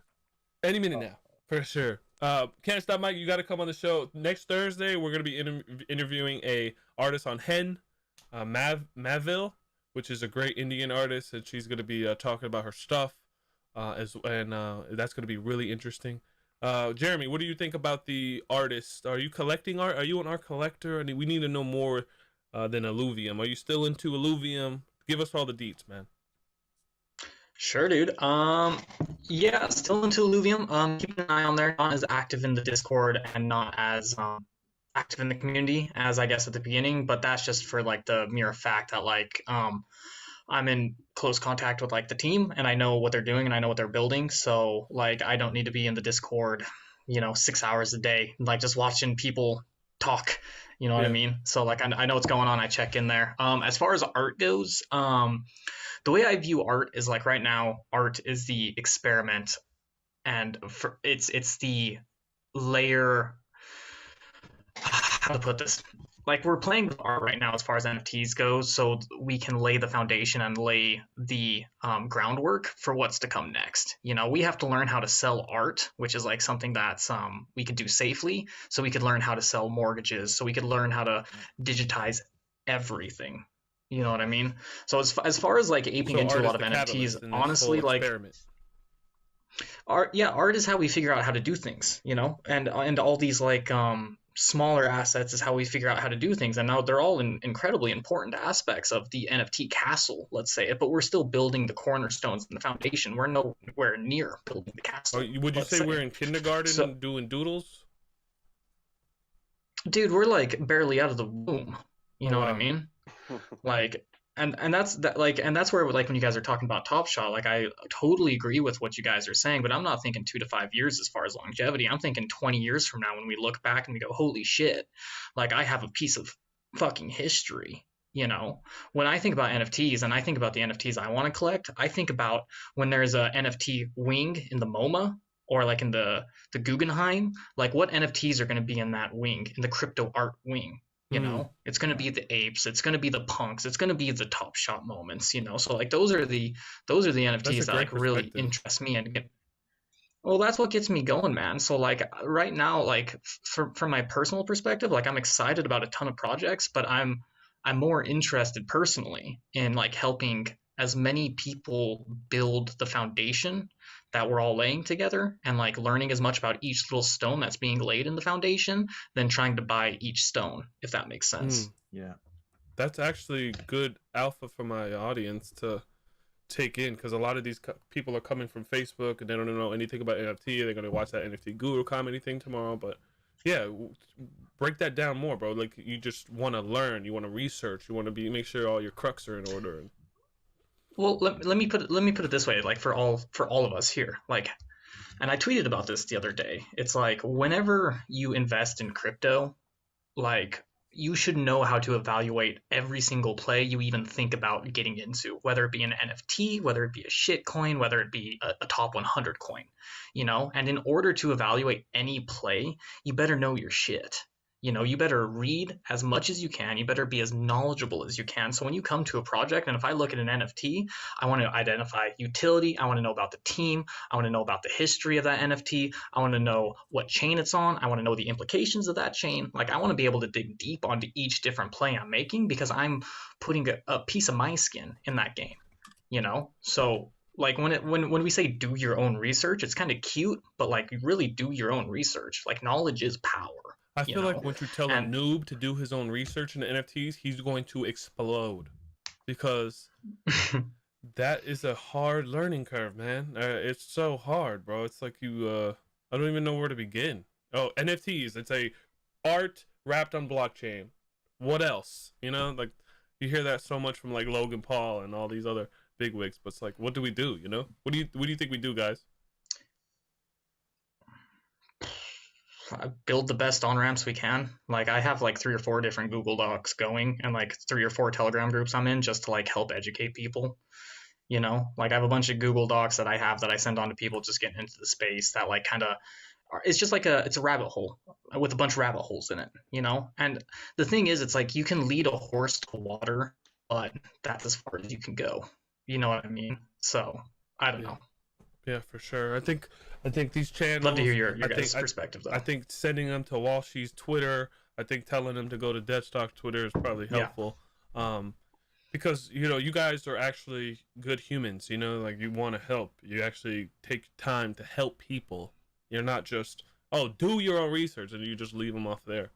Any minute now, for sure. Can't Stop Mike, you got to come on the show next Thursday. We're going to be interviewing a artist on Hen, Mavil, which is a great Indian artist, and she's going to be talking about her stuff, that's going to be really interesting. Jeremy, what do you think about the artists? Are you collecting art? Are you an art collector? We need to know more than Alluvium. Are you still into Alluvium? Give us all the deets, man. Sure, dude. Yeah, still into Alluvium. Keeping an eye on there. Not as active in the Discord and not as active in the community as I guess at the beginning, but that's just for like the mere fact that like I'm in close contact with like the team, and I know what they're doing and I know what they're building. So like I don't need to be in the Discord, 6 hours a day, like just watching people talk. You know what I mean? So like I know what's going on. I check in there. As far as art goes, the way I view art is like right now, art is the experiment, and it's the layer. How to put this? Like we're playing with art right now as far as NFTs goes, so we can lay the foundation and lay the groundwork for what's to come next. We have to learn how to sell art, which is like something that's we could do safely. So we could learn how to sell mortgages. So we could learn how to digitize everything. You know what I mean? So as far as like aping into a lot of NFTs, honestly, like art is how we figure out how to do things, and all these like smaller assets is how we figure out how to do things. And now they're all incredibly important aspects of the NFT castle, let's say, but we're still building the cornerstones and the foundation. We're nowhere near building the castle. Would you say we're in kindergarten doing doodles? Dude, we're like barely out of the womb. You know what I mean? Like, and that's where like when you guys are talking about Top Shot, like I totally agree with what you guys are saying, but I'm not thinking 2 to 5 years as far as longevity. I'm thinking 20 years from now when we look back and we go, holy shit, like I have a piece of fucking history. When I think about NFTs and I think about the NFTs I want to collect, I think about when there's a NFT wing in the MoMA or like in the Guggenheim, like what NFTs are going to be in that wing, in the crypto art wing. It's going to be the apes, it's going to be the punks, it's going to be the Top Shot moments, so like those are the NFTs that like really interest me well, that's what gets me going, man. So like right now, like from my personal perspective, like I'm excited about a ton of projects, but I'm more interested personally in like helping as many people build the foundation that we're all laying together, and like learning as much about each little stone that's being laid in the foundation than trying to buy each stone, if that makes sense. Yeah, that's actually good alpha for my audience to take in, because a lot of these people are coming from Facebook and they don't know anything about NFT. They're going to watch that NFT Guru comedy thing tomorrow, but yeah, break that down more, bro. Like you just want to learn, you want to research, you want to make sure all your crux are in order. Well, let me put it this way, like for all of us here, like, and I tweeted about this the other day. It's like whenever you invest in crypto, like you should know how to evaluate every single play you even think about getting into, whether it be an NFT, whether it be a shit coin, whether it be a top 100 coin, and in order to evaluate any play, you better know your shit. You better read as much as you can. You better be as knowledgeable as you can. So when you come to a project, and if I look at an NFT, I want to identify utility. I want to know about the team. I want to know about the history of that NFT. I want to know what chain it's on. I want to know the implications of that chain. Like I want to be able to dig deep onto each different play I'm making, because I'm putting a piece of my skin in that game, So like when we say do your own research, it's kind of cute, but like you really do your own research. Like knowledge is power. I feel like once you tell a noob to do his own research in the NFTs, he's going to explode, because That is a hard learning curve, man. It's so hard, bro. It's like I don't even know where to begin. Oh, NFTs. It's a art wrapped on blockchain. What else? You know, like you hear that so much from like Logan Paul and all these other bigwigs, but it's like, what do we do? You know, what do you think we do, guys? Build the best on ramps we can. Like I have like 3 or 4 different Google Docs going, and like 3 or 4 Telegram groups I'm in just to like help educate people. You know, like I have a bunch of Google Docs that I send on to people just getting into the space that like kind of, it's just like it's a rabbit hole with a bunch of rabbit holes in it, you know? And the thing is, it's like you can lead a horse to water, but that's as far as you can go. You know what I mean? So I don't know. Yeah, for sure. I think these channels. Love to hear your guys' perspective, though. I think sending them to Walshy's Twitter. I think telling them to go to Deadstock Twitter is probably helpful. Because you know you guys are actually good humans. You know, like you want to help. You actually take time to help people. You're not just do your own research and you just leave them off there.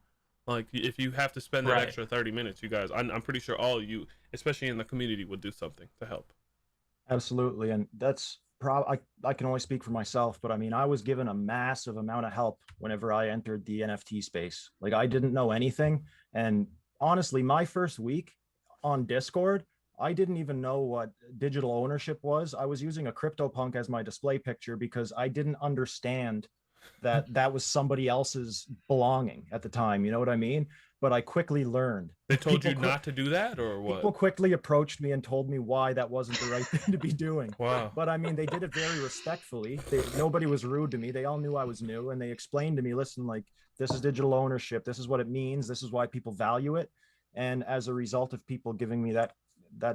Like if you have to spend that extra 30 minutes, you guys, I'm pretty sure all of you, especially in the community, would do something to help. Absolutely, and that's I can only speak for myself, but I mean, I was given a massive amount of help whenever I entered the NFT space. Like I didn't know anything, and honestly, my first week on Discord, I didn't even know what digital ownership was. I was using a CryptoPunk as my display picture because I didn't understand that that was somebody else's belonging at the time. You know what I mean? But I quickly learned. They told you not to do that, or what? People quickly approached me and told me why that wasn't the right thing to be doing. Wow. But I mean, they did it very respectfully. Nobody was rude to me. They all knew I was new, and they explained to me, listen, like, this is digital ownership. This is what it means. This is why people value it. And as a result of people giving me that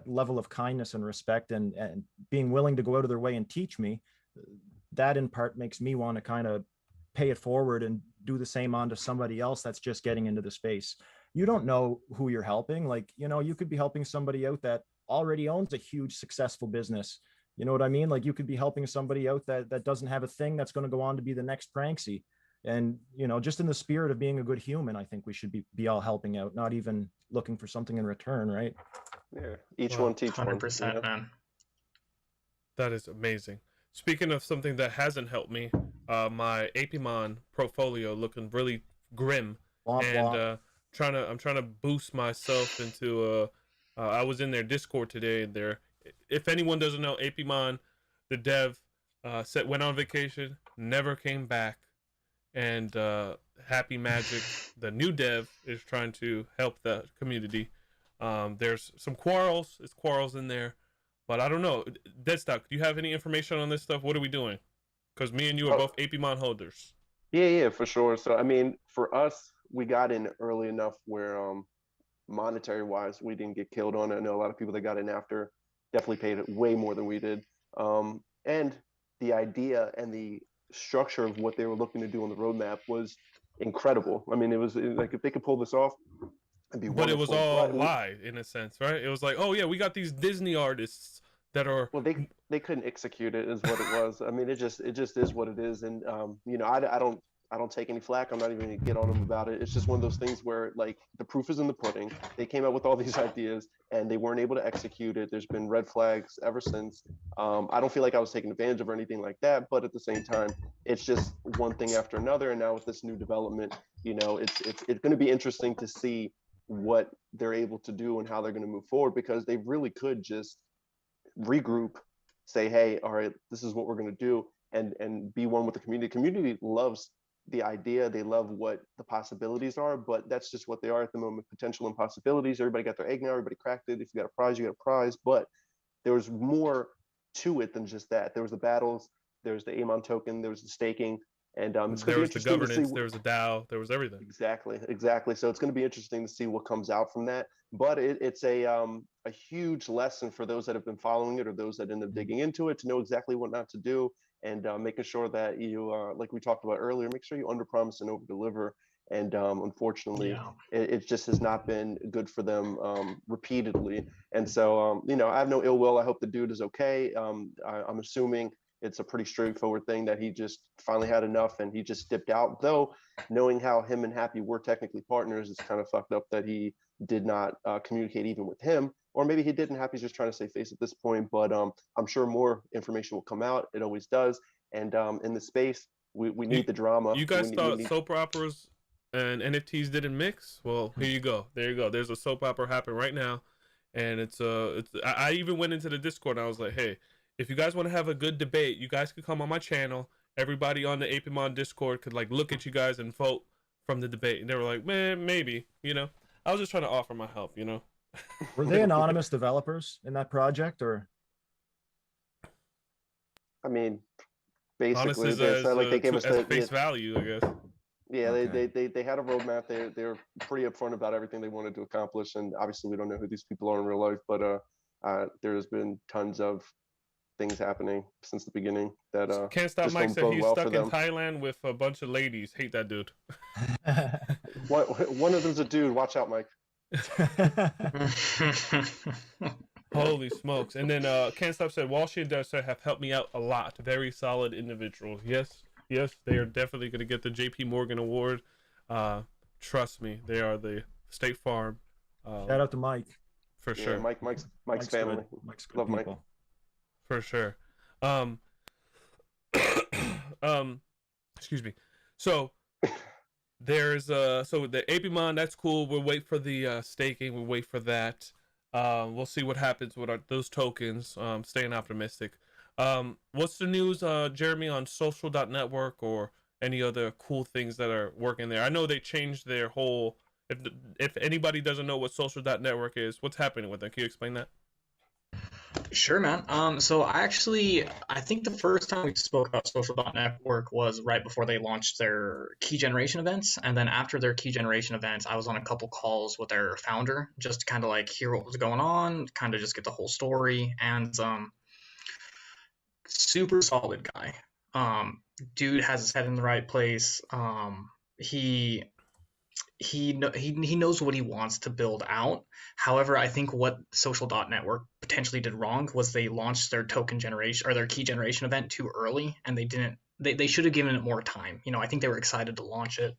level of kindness and respect and being willing to go out of their way and teach me, that in part makes me want to kind of pay it forward and do the same on to somebody else that's just getting into the space. You don't know who you're helping. Like, you know, you could be helping somebody out that already owns a huge successful business. You know what I mean? Like you could be helping somebody out that doesn't have a thing that's going to go on to be the next Pranksy. And, you know, just in the spirit of being a good human, I think we should be all helping out, not even looking for something in return, right? Yeah, each one teach 100%, one. man. That is amazing. Speaking of something that hasn't helped me, my Apymon portfolio looking really grim, and I'm trying to boost myself into I was in their Discord today, and if anyone doesn't know, Apymon, the dev, went on vacation, never came back, and Happy Magic, the new dev, is trying to help the community. There's some quarrels in there, but I don't know. Deadstock, do you have any information on this stuff? What are we doing? Because me and you are both Apymon holders. Yeah, for sure. So I mean, for us, we got in early enough where monetary wise we didn't get killed on it. I know a lot of people that got in after definitely paid way more than we did. And the idea and the structure of what they were looking to do on the roadmap was incredible. I mean, it was like if they could pull this off, it'd be wonderful. But it was all lie in a sense, right? It was like, oh yeah, we got these Disney artists that are they couldn't execute it is what it was. I mean, it just is what it is. And you know, I don't take any flack. I'm not even gonna get on them about it. It's just one of those things where like the proof is in the pudding. They came up with all these ideas and they weren't able to execute it. There's been red flags ever since. I don't feel like I was taken advantage of or anything like that, but at the same time, it's just one thing after another. And now with this new development, you know, it's going to be interesting to see what they're able to do and how they're going to move forward, because they really could just regroup, say, hey, all right, this is what we're going to do, and be one with the community. Community loves the idea, they love what the possibilities are, but that's just what they are at the moment, potential and possibilities. Everybody got their egg now, everybody cracked it. If you got a prize, you got a prize, but there was more to it than just that. There was the battles, there was the Amon token, there was the staking, and it's there was the governance, see there was a DAO, there was everything. Exactly. So it's going to be interesting to see what comes out from that. But it's a huge lesson for those that have been following it or those that end up digging into it to know exactly what not to do, and making sure that you, like we talked about earlier, make sure you underpromise and overdeliver. And unfortunately, it just has not been good for them repeatedly. And so, you know, I have no ill will. I hope the dude is okay. I'm assuming it's a pretty straightforward thing that he just finally had enough and he just dipped out. Though, knowing how him and Happy were technically partners, it's kind of fucked up that he did not communicate even with him or maybe he didn't have. He's just trying to save face at this point. But I'm sure more information will come out. It always does. And in the space, we need the drama. You guys thought soap operas and NFTs didn't mix? Well, here you go. There you go. There's a soap opera happening right now, and it's I even went into the Discord and I was like, hey, if you guys want to have a good debate, you guys could come on my channel. Everybody on the Apymon Discord could like look at you guys and vote from the debate. And they were like, man, maybe, you know. I was just trying to offer my help, you know. Were they anonymous developers in that project, or? I mean, basically, it's not like they gave us the face value, I guess. Yeah, Okay. they had a roadmap. They're pretty upfront about everything they wanted to accomplish, and obviously we don't know who these people are in real life, but there's been tons of things happening since the beginning that Can't Stop just Mike don't said bode he's well stuck for in them. Thailand with a bunch of ladies. Hate that dude. One of them's a dude. Watch out, Mike. Holy smokes. And then Can't Stop said Walshy and Dexter have helped me out a lot. Very solid individuals. Yes, they are definitely going to get the JP Morgan Award. Trust me, they are the State Farm. Shout out to Mike. For sure. Yeah, Mike's family. Mike's good Love Mike. people. For sure. Excuse me. So there's so the Apymon, that's cool. We'll wait for the staking. We'll wait for that. We'll see what happens with those tokens. Staying optimistic. What's the news, Jeremy, on social.network or any other cool things that are working there? I know they changed their whole. If anybody doesn't know what social.network is, what's happening with them? Can you explain that? Sure, man. So I think the first time we spoke about social.network was right before they launched their key generation events. And then after their key generation events, I was on a couple calls with their founder just to kind of like hear what was going on, kind of just get the whole story. And super solid guy. Dude has his head in the right place. He knows what he wants to build out. However, I think what social.network potentially did wrong was they launched their token generation or their key generation event too early, and they should have given it more time. You know, I think they were excited to launch it,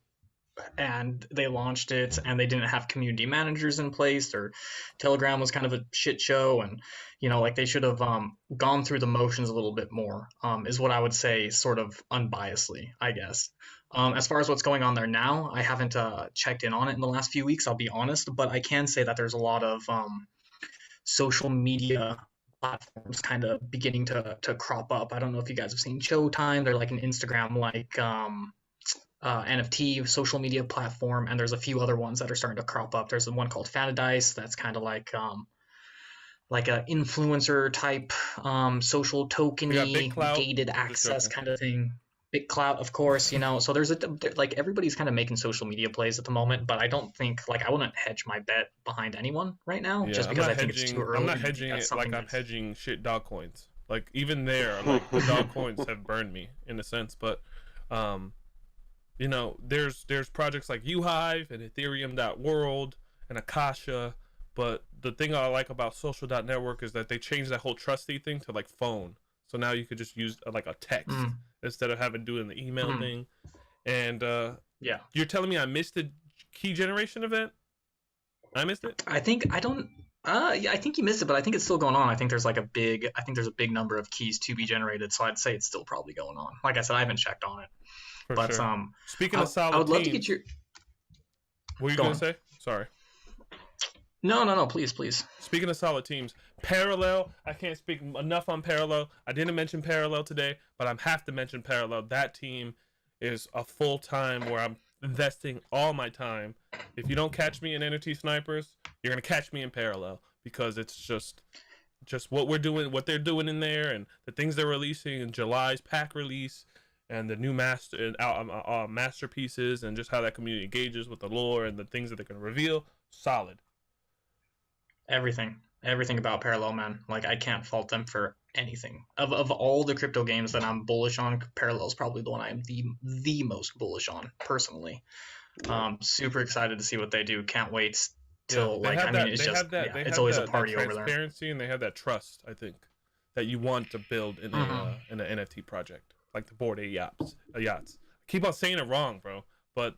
and they launched it, and they didn't have community managers in place. Their Telegram was kind of a shit show, and you know, like they should have gone through the motions a little bit more, is what I would say, sort of unbiasedly, I guess. As far as what's going on there now, I haven't checked in on it in the last few weeks, I'll be honest, but I can say that there's a lot of social media platforms kind of beginning to crop up. I don't know if you guys have seen Showtime. They're like an Instagram-like NFT social media platform, and there's a few other ones that are starting to crop up. There's the one called Fanadice that's kind of like a influencer type social tokeny gated access kind of thing. Big clout, of course, you know. So there's like everybody's kind of making social media plays at the moment, but I don't think like I wouldn't hedge my bet behind anyone right now, just because I think it's too early. I'm not hedging it like I'm hedging shit dog coins. Like even there, like the dog coins have burned me in a sense, but you know, there's projects like uHive and Ethereum.world and Akasha, but the thing I like about social.network is that they changed that whole trusty thing to like phone. So now you could just use like a text instead of having to do it in the email thing. And yeah, you're telling me I missed the key generation event? I missed it? I think I think you missed it, but I think it's still going on. I think there's a big number of keys to be generated, so I'd say it's still probably going on. Like I said, I haven't checked on it. For but sure. Speaking of solid I would love teams, to get your. What were you gonna say? Sorry. No, please. Speaking of solid teams, Parallel, I can't speak enough on Parallel. I didn't mention Parallel today, but I have to mention Parallel. That team is a full time where I'm investing all my time. If you don't catch me in Nftsnipers, you're gonna catch me in Parallel because it's just what we're doing, what they're doing in there, and the things they're releasing in July's pack release, and the new masterpieces, and just how that community engages with the lore and the things that they're gonna reveal. Solid. Everything about Parallel, man. Like I can't fault them for anything. Of all the crypto games that I'm bullish on, Parallel is probably the one I am the most bullish on personally. Super excited to see what they do. Can't wait till it's always a party over there. Transparency, and they have that trust. I think that you want to build in an NFT project like the Bored Aped Yachts. I keep on saying it wrong, bro, but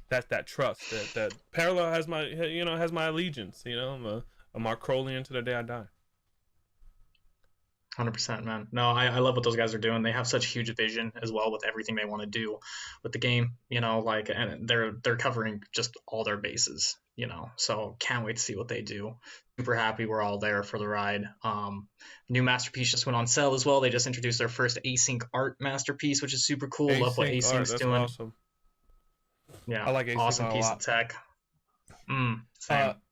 that's that trust that Parallel has my allegiance. You know, a Mark Crowley into the day I die. 100%, man. No, I love what those guys are doing. They have such huge vision as well with everything they want to do with the game, you know, like, and they're covering just all their bases, you know, so can't wait to see what they do. Super happy we're all there for the ride. New masterpiece just went on sale as well. They just introduced their first async art masterpiece, which is super cool. Love what async's doing. Awesome. Yeah, I like async awesome piece of tech.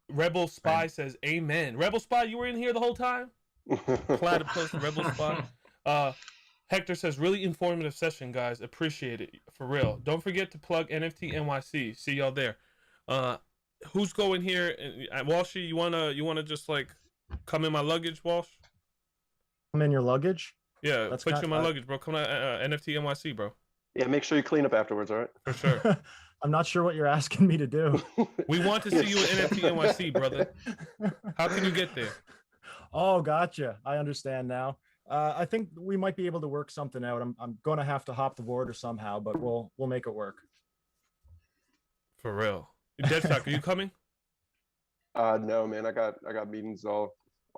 Rebel Spy says amen. Rebel Spy, you were in here the whole time? Platypus, Rebel Spy. Hector says, really informative session, guys. Appreciate it. For real. Don't forget to plug NFT NYC. See y'all there. Who's going here? Walshy, you wanna just like come in my luggage, Walsh? Come in your luggage? Yeah, put you in my luggage, bro. Come to NFT NYC, bro. Yeah, make sure you clean up afterwards, all right? For sure. I'm not sure what you're asking me to do. We want to see you at NFT NYC, brother. How can you get there? Oh, gotcha. I understand now. I think we might be able to work something out. I'm going to have to hop the border somehow, but we'll make it work. For real. Deadstock, are you coming? No, man. I got meetings all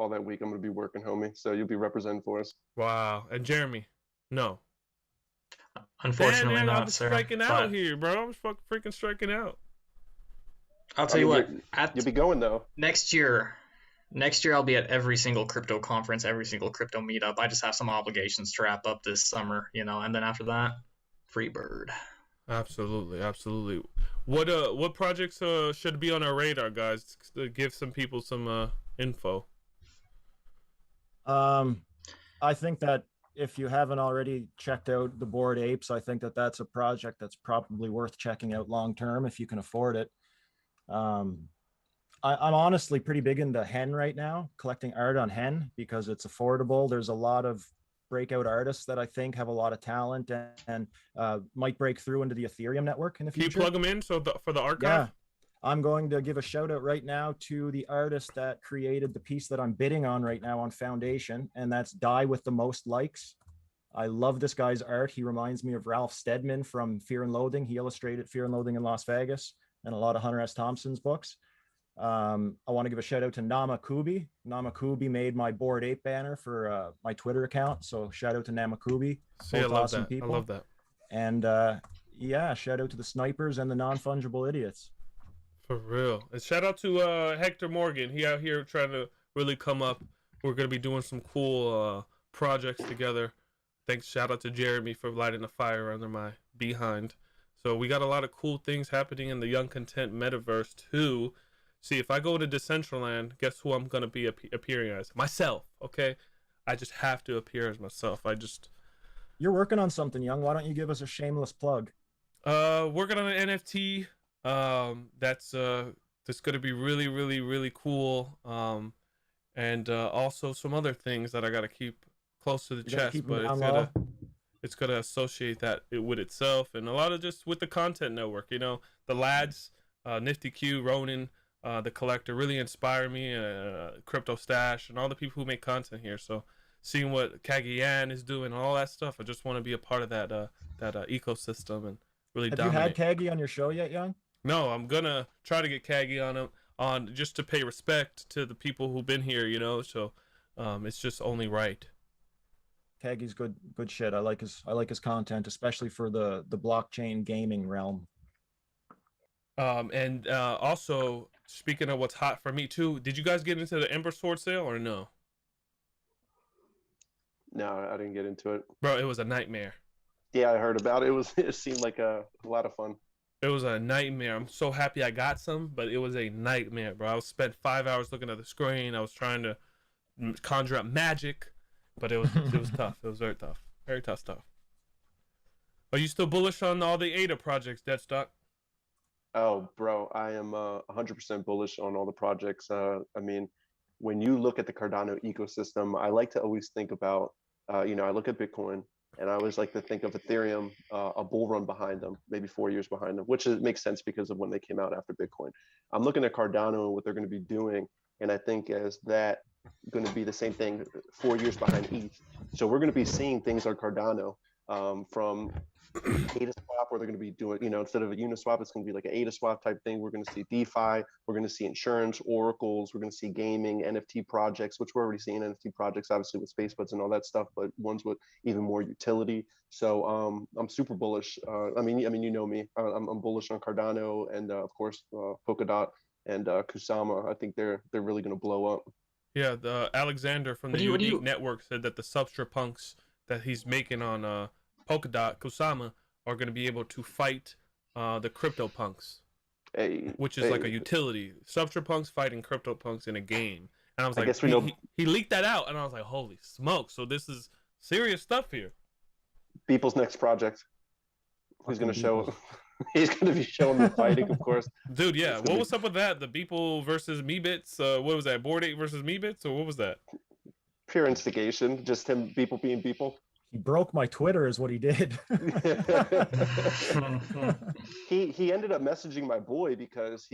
that week. I'm gonna be working, homie. So you'll be representing for us. Wow. And Jeremy? No. Unfortunately, man, not, I'm sir. striking out here, bro. I'm freaking striking out. I'll tell you what. You'll be going though. Next year I'll be at every single crypto conference, every single crypto meetup. I just have some obligations to wrap up this summer, you know, and then after that, free bird. Absolutely. What projects should be on our radar, guys, to give some people some info? I think that if you haven't already checked out the Bored Apes, I think that that's a project that's probably worth checking out long term if you can afford it. I'm honestly pretty big into Hen right now, collecting art on Hen because it's affordable. There's a lot of breakout artists that I think have a lot of talent and might break through into the Ethereum network in the future. Can you plug them in for the archive? Yeah, I'm going to give a shout out right now to the artist that created the piece that I'm bidding on right now on Foundation, and that's Die with the Most Likes. I love this guy's art. He reminds me of Ralph Steadman from Fear and Loathing. He illustrated Fear and Loathing in Las Vegas and a lot of Hunter S. Thompson's books. I want to give a shout out to Namakubi. Namakubi made my Bored Ape banner for my Twitter account. So shout out to Namakubi. See, both awesome people. I love that. And yeah, shout out to the snipers and the non-fungible idiots. For real. And shout out to Hector Morgan. He out here trying to really come up. We're going to be doing some cool projects together. Thanks. Shout out to Jeremy for lighting a fire under my behind. So we got a lot of cool things happening in the Young Content metaverse too. See, if I go to Decentraland, guess who I'm going to be appearing as? Myself, okay? I just have to appear as myself. You're working on something, Young. Why don't you give us a shameless plug? Working on an NFT. That's going to be really, really, really cool. And also some other things that I got to keep close to the chest. But it's gonna associate that with itself. And a lot of just with the content network, you know, the lads, Nifty Q, Ronan, the collector really inspire me, Crypto Stash, and all the people who make content here. So seeing what Kagiyan is doing, all that stuff, I just want to be a part of that ecosystem and really dominate. Have you had Kagi on your show yet, Young? No, I'm gonna try to get Kagi on just to pay respect to the people who've been here, you know. So it's just only right. Kagi's good shit. I like his content, especially for the blockchain gaming realm. And also, speaking of what's hot for me too, did you guys get into the Ember Sword sale or no? No, I didn't get into it. Bro, it was a nightmare. Yeah, I heard about it. It seemed like a lot of fun. It was a nightmare. I'm so happy I got some, but it was a nightmare, bro. I spent 5 hours looking at the screen. I was trying to conjure up magic, but it was tough. It was very tough. Very tough stuff. Are you still bullish on all the ADA projects, Deadstock? Oh, bro, I am 100% bullish on all the projects. I mean, when you look at the Cardano ecosystem, I like to always think about, I look at Bitcoin, and I always like to think of Ethereum, a bull run behind them, maybe 4 years behind them, which makes sense because of when they came out after Bitcoin. I'm looking at Cardano and what they're going to be doing, and I think as that going to be the same thing 4 years behind ETH. So we're going to be seeing things like Cardano from Swap, where they're going to be doing, instead of a Uniswap, it's going to be like an Swap type thing. We're going to see DeFi, we're going to see insurance, oracles, we're going to see gaming, NFT projects, which we're already seeing NFT projects, obviously with SpaceBuds and all that stuff, but ones with even more utility. So I'm super bullish. I mean, you know me. I'm bullish on Cardano and of course Polkadot and Kusama. I think they're really going to blow up. Yeah, the Alexander from the Unique Network said that the Substrapunks that he's making on Polkadot, Kusama, are going to be able to fight the CryptoPunks, which is like a utility. Substrapunks fighting CryptoPunks in a game. And I was like, he leaked that out, and I was like, holy smoke! So this is serious stuff here. Beeple's next project. He's going to show. He's going to be showing the fighting, of course. Dude, yeah. What was up with that? The Beeple versus Meebits? What was that? Bored Ape versus Meebits? Or what was that? Pure instigation. Just him, Beeple being Beeple. He broke my Twitter is what he did. he ended up messaging my boy because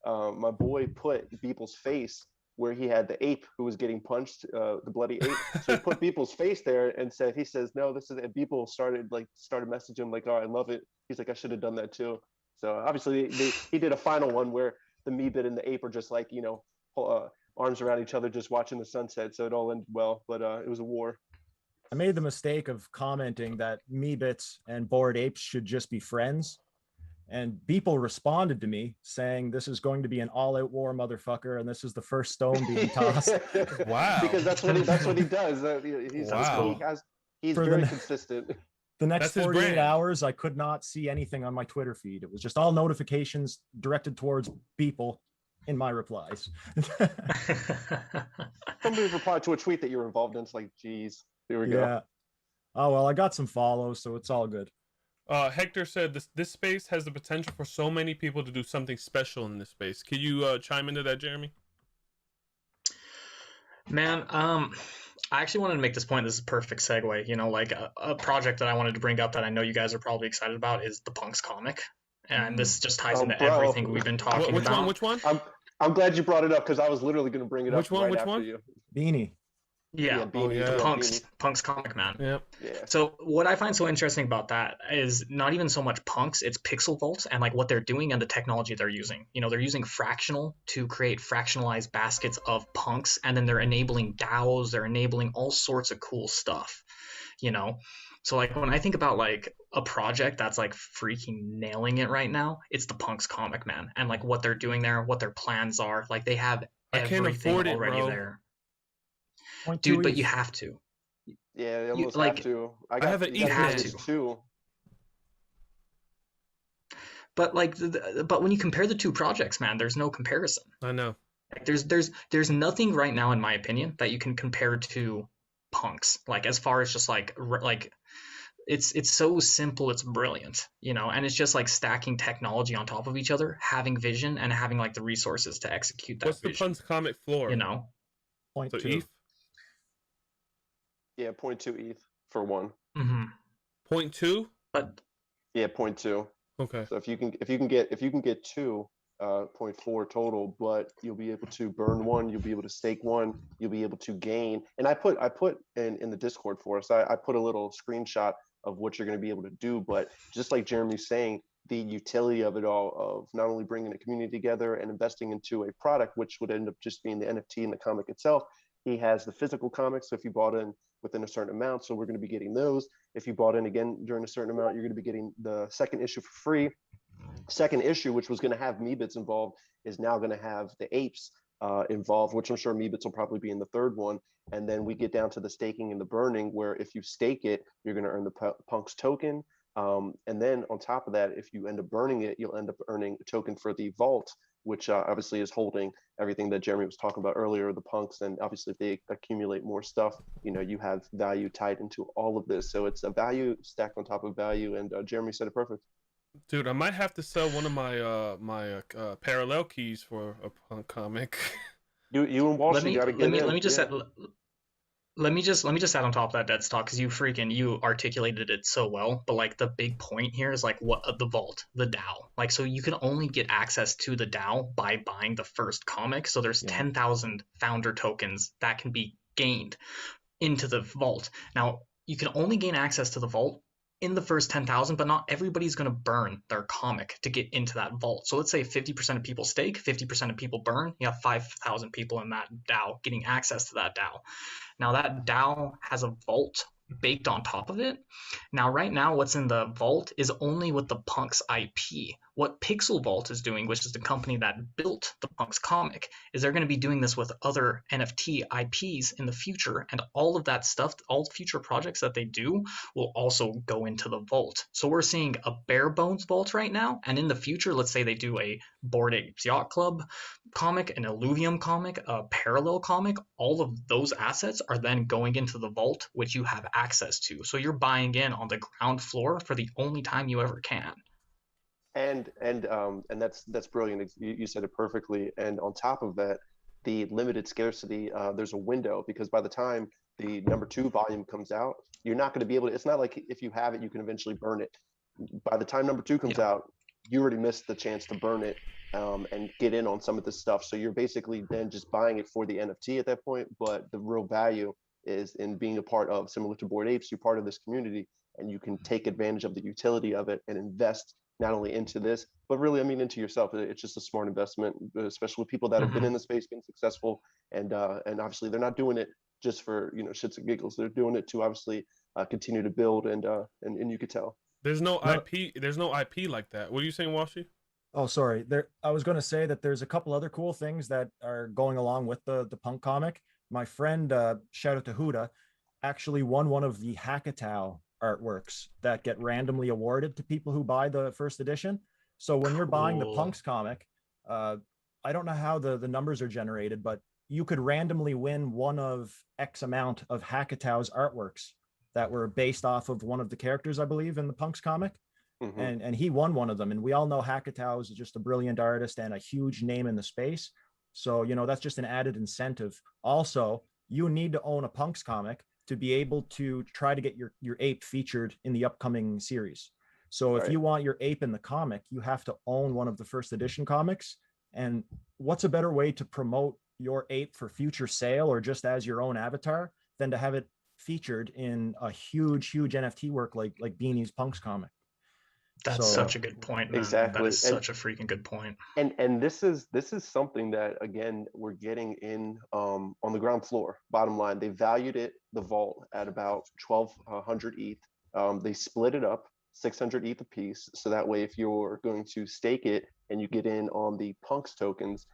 my boy put Beeple's face where he had the ape who was getting punched, the bloody ape. So he put Beeple's face there and he says, no, this is it. Beeple started messaging him like, oh, I love it. He's like, I should have done that too. So obviously he did a final one where the Meebit and the ape are just like, arms around each other, just watching the sunset. So it all ended well, but it was a war. I made the mistake of commenting that Meebits and Bored Apes should just be friends. And Beeple responded to me saying, this is going to be an all-out war, motherfucker, and this is the first stone being tossed. Wow. Because that's what he does. He's very consistent. The next 48 hours, I could not see anything on my Twitter feed. It was just all notifications directed towards Beeple in my replies. Somebody replied to a tweet that you're involved in. It's like, geez, here we go. Oh, well, I got some follows, so it's all good. Hector said this space has the potential for so many people to do something special in this space. Can you chime into that, Jeremy? Man, I actually wanted to make this point. This is a perfect segue. Like a project that I wanted to bring up that I know you guys are probably excited about is the Punks comic. And this just ties into everything we've been talking about. Which one? I'm glad you brought it up because I was literally going to bring it up right after you. Beanie. Yeah, Punks comic, man. Yep. Yeah. So what I find so interesting about that is not even so much Punks, it's Pixel Vault and like what they're doing and the technology they're using. They're using fractional to create fractionalized baskets of Punks, and then they're enabling DAOs, they're enabling all sorts of cool stuff. So like when I think about like a project that's like freaking nailing it right now, it's the Punks comic, man. And like what they're doing there, what their plans are, like they have everything already there. Dude, but you have to. Yeah, you almost have to. I have an ETH too. But but when you compare the two projects, man, there's no comparison. I know. Like, there's nothing right now, in my opinion, that you can compare to Punks. Like as far as just like it's so simple, it's brilliant, and it's just like stacking technology on top of each other, having vision, and having like the resources to execute that. What's the Punks comic floor? 0.2. Yeah, 0.2 ETH for one. 0.2? But yeah, 0.2. Okay. So if you can get 2, 0.4 total, but you'll be able to burn 1, you'll be able to stake 1, you'll be able to gain. And I put in the Discord for us, I put a little screenshot of what you're going to be able to do. But just like Jeremy's saying, the utility of it all, of not only bringing a community together and investing into a product, which would end up just being the NFT and the comic itself. He has the physical comics, so if you bought in within a certain amount, so we're going to be getting those. If you bought in again during a certain amount, you're going to be getting the second issue for free. Second issue, which was going to have Meebits involved, is now going to have the apes involved, which I'm sure Meebits will probably be in the third one. And then we get down to the staking and the burning, where if you stake it, you're going to earn the Punks token. And then on top of that, if you end up burning it, you'll end up earning a token for the vault, which obviously is holding everything that Jeremy was talking about earlier, the Punks. And obviously if they accumulate more stuff, you have value tied into all of this. So it's a value stacked on top of value. And Jeremy said it perfect. Dude, I might have to sell one of my parallel keys for a Punk comic. You and Walsh, you gotta get in. Let me just add on top of that, Dead Stock, because you articulated it so well. But like the big point here is like what the vault, the DAO. Like, so you can only get access to the DAO by buying the first comic. So there's 10,000 founder tokens that can be gained into the vault. Now you can only gain access to the vault in the first 10,000, but not everybody's going to burn their comic to get into that vault. So let's say 50% of people stake, 50% of people burn. You have 5,000 people in that DAO getting access to that DAO. Now that DAO has a vault baked on top of it. Now, right now, what's in the vault is only with the Punks IP. What Pixel Vault is doing, which is the company that built the Punks comic, is they're going to be doing this with other NFT IPs in the future, and all of that stuff, all future projects that they do will also go into the vault. So we're seeing a bare bones vault right now, and in the future, let's say they do a Bored Aped Yacht Club comic, an Illuvium comic, a Parallel comic, all of those assets are then going into the vault, which you have access to. So you're buying in on the ground floor for the only time you ever can. And that's brilliant. You said it perfectly. And on top of that, the limited scarcity, there's a window, because by the time the #2 volume comes out, you're not going to be able to, it's not like if you have it, you can eventually burn it. By the time #2 comes out, you already missed the chance to burn it and get in on some of this stuff. So you're basically then just buying it for the NFT at that point. But the real value is in being a part of, similar to Bored Apes, you're part of this community, and you can take advantage of the utility of it and invest not only into this, but really, I mean, into yourself. It's just a smart investment, especially with people that have been in the space, been successful, and obviously they're not doing it just for, you know, shits and giggles. They're doing it to obviously continue to build, and you could tell. There's no IP. There's no IP like that. What are you saying, Washi? Oh, sorry. I was going to say that there's a couple other cool things that are going along with the punk comic. My friend, shout out to Huda, actually won one of the Hackatow artworks that get randomly awarded to people who buy the first edition. So when you're buying the Punks comic, I don't know how the numbers are generated, but you could randomly win one of X amount of Hackatow's artworks that were based off of one of the characters, I believe, in the Punks comic. And he won one of them. And we all know Hackatow is just a brilliant artist and a huge name in the space. So, you know, that's just an added incentive. Also, you need to own a Punks comic to be able to try to get your ape featured in the upcoming series. So if you want your ape in the comic, you have to own one of the first edition comics. And what's a better way to promote your ape for future sale or just as your own avatar than to have it featured in a huge NFT work like Beanie's Punks comic? That's such a good point, man. Exactly. That is such a freaking good point. And this is something that, again, we're getting in on the ground floor. Bottom line, they valued it, the vault, at about 1,200 ETH. They split it up 600 ETH a piece, so that way if you're going to stake it and you get in on the Punks tokens,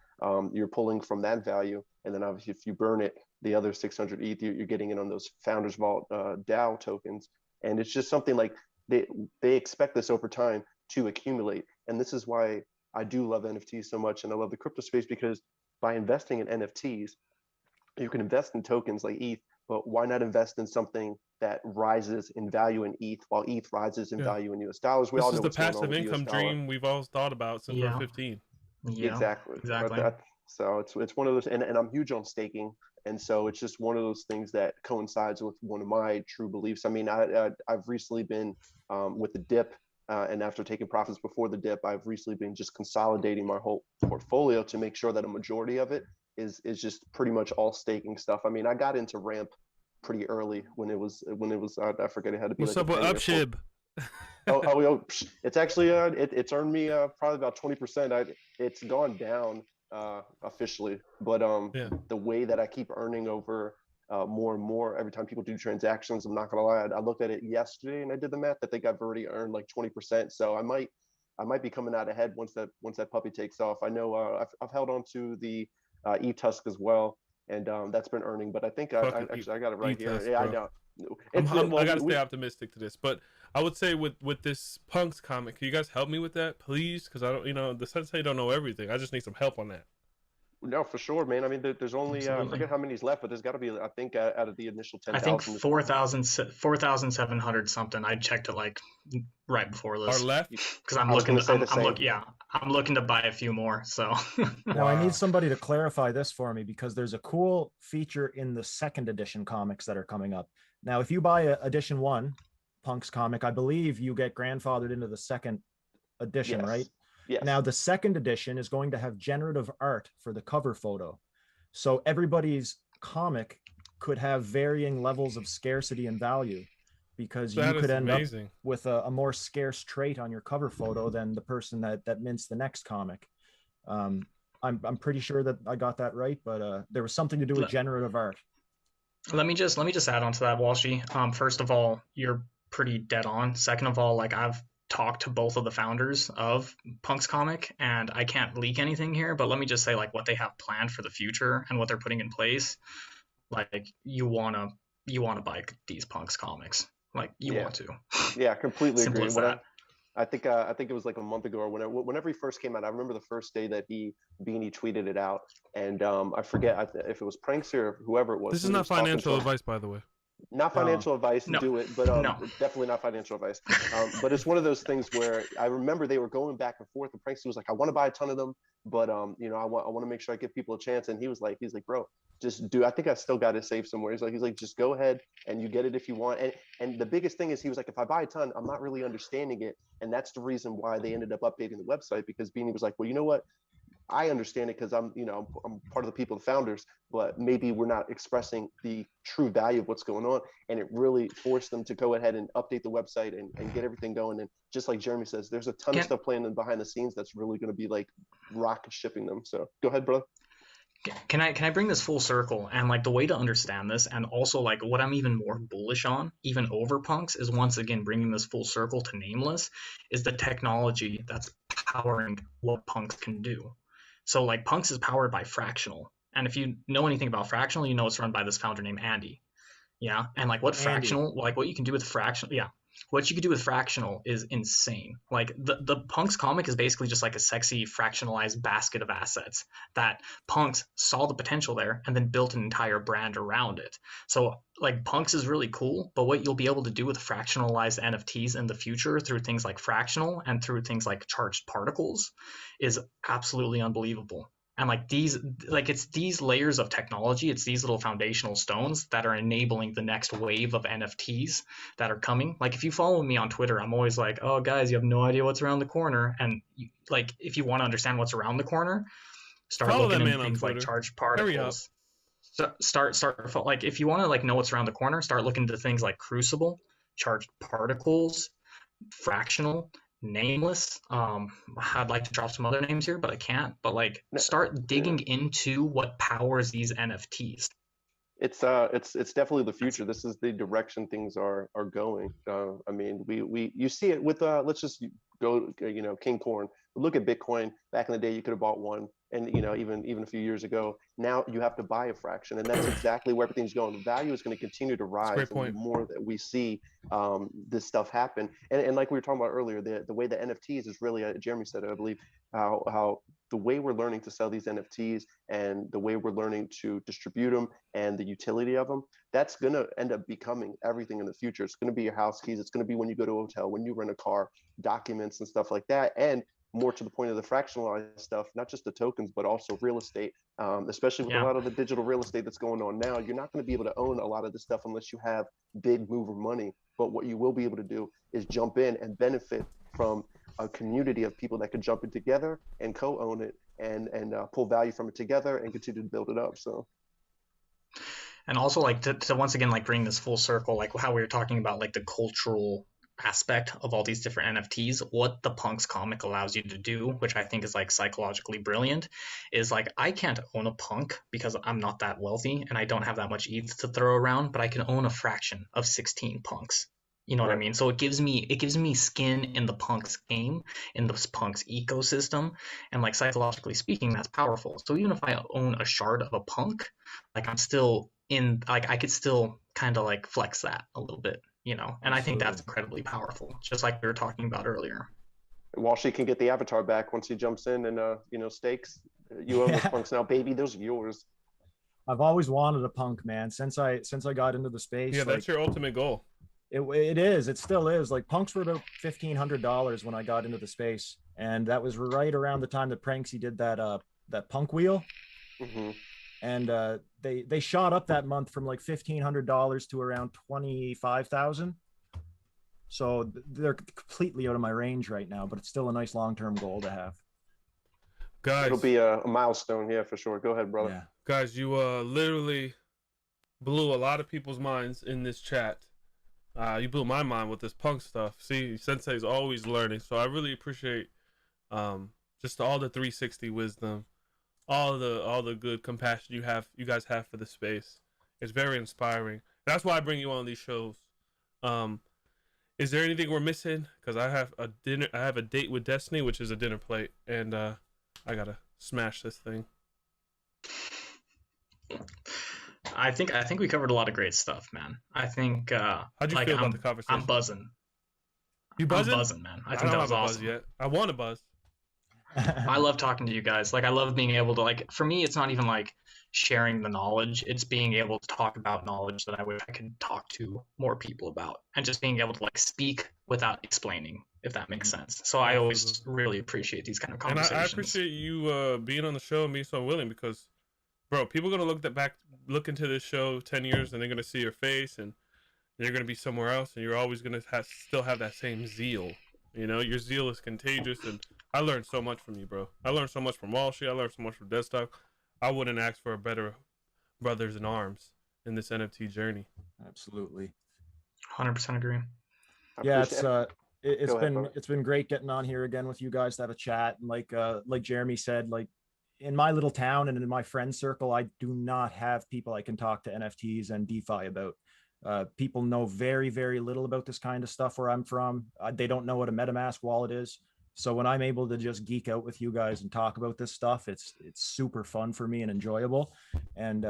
you're pulling from that value, and then obviously if you burn it, the other 600 ETH, you're getting in on those Founders Vault DAO tokens. And it's just something like they expect this over time to accumulate. And this is why I do love NFTs so much, and I love the crypto space, because by investing in NFTs, you can invest in tokens like ETH, but why not invest in something that rises in value in ETH while ETH rises in value in US dollars? This all know is the passive income dream we've all thought about since we're 15. Yeah, exactly. Exactly. So it's one of those, and I'm huge on staking. And so it's just one of those things that coincides with one of my true beliefs. I mean, I've recently been with the dip, and after taking profits before the dip, I've recently been just consolidating my whole portfolio to make sure that a majority of it is just pretty much all staking stuff. I mean, I got into ramp pretty early when it was I forget, it had to be. What's up with Shib? It's actually it's earned me probably about 20%. It's gone down officially, but the way that I keep earning over more and more every time people do transactions, I'm not gonna lie, I looked at it yesterday and I did the math. I think I've already earned like 20%, so I might be coming out ahead once that puppy takes off. I know I've held on to the E-Tusk as well, and that's been earning, but I think I got it right here. Yeah, I know. I gotta stay optimistic to this, but I would say with this Punks comic, can you guys help me with that, please? Because I don't, the sensei don't know everything. I just need some help on that. No, for sure, man. I mean, there's only I forget how many's left, but there's got to be, I think, out of the initial 10,000. I think 4,700 something. I checked it like right before this. Are left? Because I'm looking to buy a few more. So now I need somebody to clarify this for me, because there's a cool feature in the second edition comics that are coming up. Now, if you buy edition 1 Punks comic, I believe you get grandfathered into the second edition, right? Yes. Now, the second edition is going to have generative art for the cover photo. So everybody's comic could have varying levels of scarcity and value, because That you could is end amazing. up with a more scarce trait on your cover photo than the person that mints the next comic. I'm pretty sure that I got that right, but there was something to do with generative art. Let me just add on to that, Walshy. First of all, you're pretty dead on. Second of all, like I've talked to both of the founders of Punk's comic, and I can't leak anything here, but let me just say like what they have planned for the future and what they're putting in place. Like you wanna buy these Punk's comics. Like you want to. Yeah, completely Simple agree. as that. I think it was like a month ago or whenever he first came out. I remember the first day that Beanie tweeted it out, and I forget if it was Pranks or whoever it was. This is not financial advice, by the way. Not financial advice to do it, but definitely not financial advice. But it's one of those things where I remember they were going back and forth. And Pranks was like, I want to buy a ton of them, but you know, I want to make sure I give people a chance. And he's like, bro, just do. I think I still got it saved somewhere. He's like, just go ahead and you get it if you want. And the biggest thing is he was like, if I buy a ton, I'm not really understanding it, and that's the reason why they ended up updating the website, because Beanie was like, well, you know what? I understand it because I'm part of the people, the founders, but maybe we're not expressing the true value of what's going on. And it really forced them to go ahead and update the website and get everything going. And just like Jeremy says, there's a ton of stuff playing behind the scenes that's really going to be like rocket shipping them. So go ahead, bro. Can I bring this full circle? And like the way to understand this, and also like what I'm even more bullish on, even over Punks, is once again bringing this full circle to Nameless, is the technology that's powering what Punks can do. So like Punks is powered by Fractional, and if you know anything about Fractional, you know it's run by this founder named Andy. Yeah, and like what Fractional, like what you can do with Fractional, what you can do with Fractional is insane. Like the Punks comic is basically just like a sexy fractionalized basket of assets that Punks saw the potential there and then built an entire brand around it. So like Punks is really cool, but what you'll be able to do with fractionalized NFTs in the future through things like Fractional and through things like charged particles is absolutely unbelievable. And like it's these layers of technology, it's these little foundational stones that are enabling the next wave of NFTs that are coming. Like if you follow me on Twitter, I'm always like, oh guys, you have no idea what's around the corner. And like if you want to understand what's around the corner, start looking into things like charged particles. Start like if you want to like know what's around the corner, start looking into things like Crucible, charged particles, Fractional, Nameless. I'd like to drop some other names here, but I can't. But like start digging into what powers these NFTs. It's definitely the future. This is the direction things are going. I mean, you see it with let's just go, King Corn. Look at Bitcoin. Back in the day, you could have bought one, and even a few years ago. Now you have to buy a fraction, and that's exactly where everything's going. The value is going to continue to rise, and the more that we see this stuff happen. And like we were talking about earlier, the way the NFTs is really, Jeremy said it, I believe, how the way we're learning to sell these NFTs and the way we're learning to distribute them and the utility of them, that's going to end up becoming everything in the future. It's going to be your house keys. It's going to be when you go to a hotel, when you rent a car, documents and stuff like that. And more to the point of the fractionalized stuff, not just the tokens, but also real estate, especially with a lot of the digital real estate that's going on now. You're not going to be able to own a lot of this stuff unless you have big mover money. But what you will be able to do is jump in and benefit from a community of people that can jump in together and co-own it and pull value from it together and continue to build it up. So, and also like to once again like bring this full circle, like how we were talking about like the cultural aspect of all these different NFTs, what the Punks comic allows you to do, which I think is like psychologically brilliant, is like I can't own a Punk because I'm not that wealthy and I don't have that much ETH to throw around, but I can own a fraction of 16 Punks. You know what I mean? So it gives me skin in the Punks game, in the Punks ecosystem, and like psychologically speaking, that's powerful. So even if I own a shard of a Punk, like I'm still in, like I could still kind of like flex that a little bit, and I think that's incredibly powerful, just like we were talking about earlier. Walshy can get the avatar back once he jumps in and stakes. You own those Punks now, baby. Those are yours. I've always wanted a Punk, man. Since I got into the space. Yeah, that's your ultimate goal. It is. It still is. Like Punks were about $1,500 when I got into the space, and that was right around the time that Pranksy did that Punk wheel. Mm-hmm. And they shot up that month from like $1,500 to around $25,000. So they're completely out of my range right now, but it's still a nice long-term goal to have. Guys, it'll be a milestone, yeah, for sure. Go ahead, brother. Yeah. Guys, you literally blew a lot of people's minds in this chat. You blew my mind with this punk stuff. See, Sensei's always learning, so I really appreciate just all the 360 wisdom, all the good compassion you guys have for the space. It's very inspiring. That's why I bring you on these shows. Is there anything we're missing? Because I have a date with Destiny, which is a dinner plate, and I gotta smash this thing. I think we covered a lot of great stuff, man. I think How'd you feel about the conversation? I'm buzzing. You buzzing? I'm buzzing, man. I think that was awesome. Buzz yet. I want to buzz. I love talking to you guys. Like, I love being able to, like, for me, it's not even like sharing the knowledge. It's being able to talk about knowledge that I wish I could talk to more people about, and just being able to like speak without explaining, if that makes sense. So I always really appreciate these kind of conversations. And I appreciate you being on the show and being so willing, because, bro, people are gonna look into this show 10 years, and they're gonna see your face, and you're gonna be somewhere else, and you're always gonna still have that same zeal. You know, your zeal is contagious, and I learned so much from you, bro. I learned so much from Walshy. I learned so much from Desktop. I wouldn't ask for a better brothers in arms in this NFT journey. Absolutely. 100% agree. Yeah, it's been great getting on here again with you guys to have a chat. And like Jeremy said, like, in my little town and in my friend circle, I do not have people I can talk to NFTs and DeFi about. People know very, very little about this kind of stuff where I'm from. They don't know what a MetaMask wallet is. So when I'm able to just geek out with you guys and talk about this stuff, it's super fun for me and enjoyable. And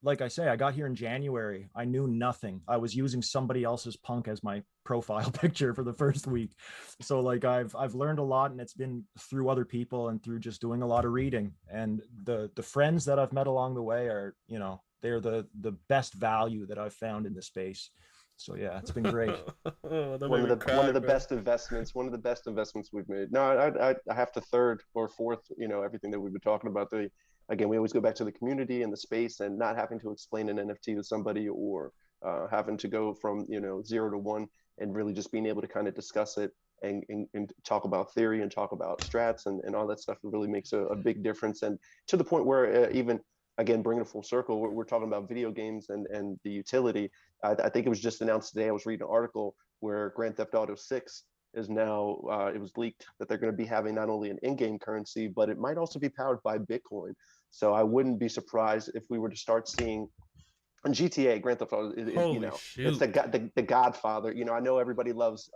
like I say, I got here in January. I knew nothing. I was using somebody else's punk as my profile picture for the first week. So like I've learned a lot, and it's been through other people and through just doing a lot of reading. And the friends that I've met along the way are, you know, they're the best value that I've found in the space. So yeah, it's been great. one of the best investments we've made. No, I have to third or fourth, you know, everything that we've been talking about. Again, we always go back to the community and the space, and not having to explain an NFT to somebody, or having to go from, you know, 0 to 1, and really just being able to kind of discuss it and talk about theory and talk about strats and all that stuff. It really makes a big difference, and to the point where even, again, bringing it full circle, we're talking about video games and the utility. I think it was just announced today. I was reading an article where Grand Theft Auto 6 is now, it was leaked that they're going to be having not only an in-game currency, but it might also be powered by Bitcoin. So I wouldn't be surprised if we were to start seeing GTA, Grand Theft Auto, you know, it's the Godfather. You know, I know everybody loves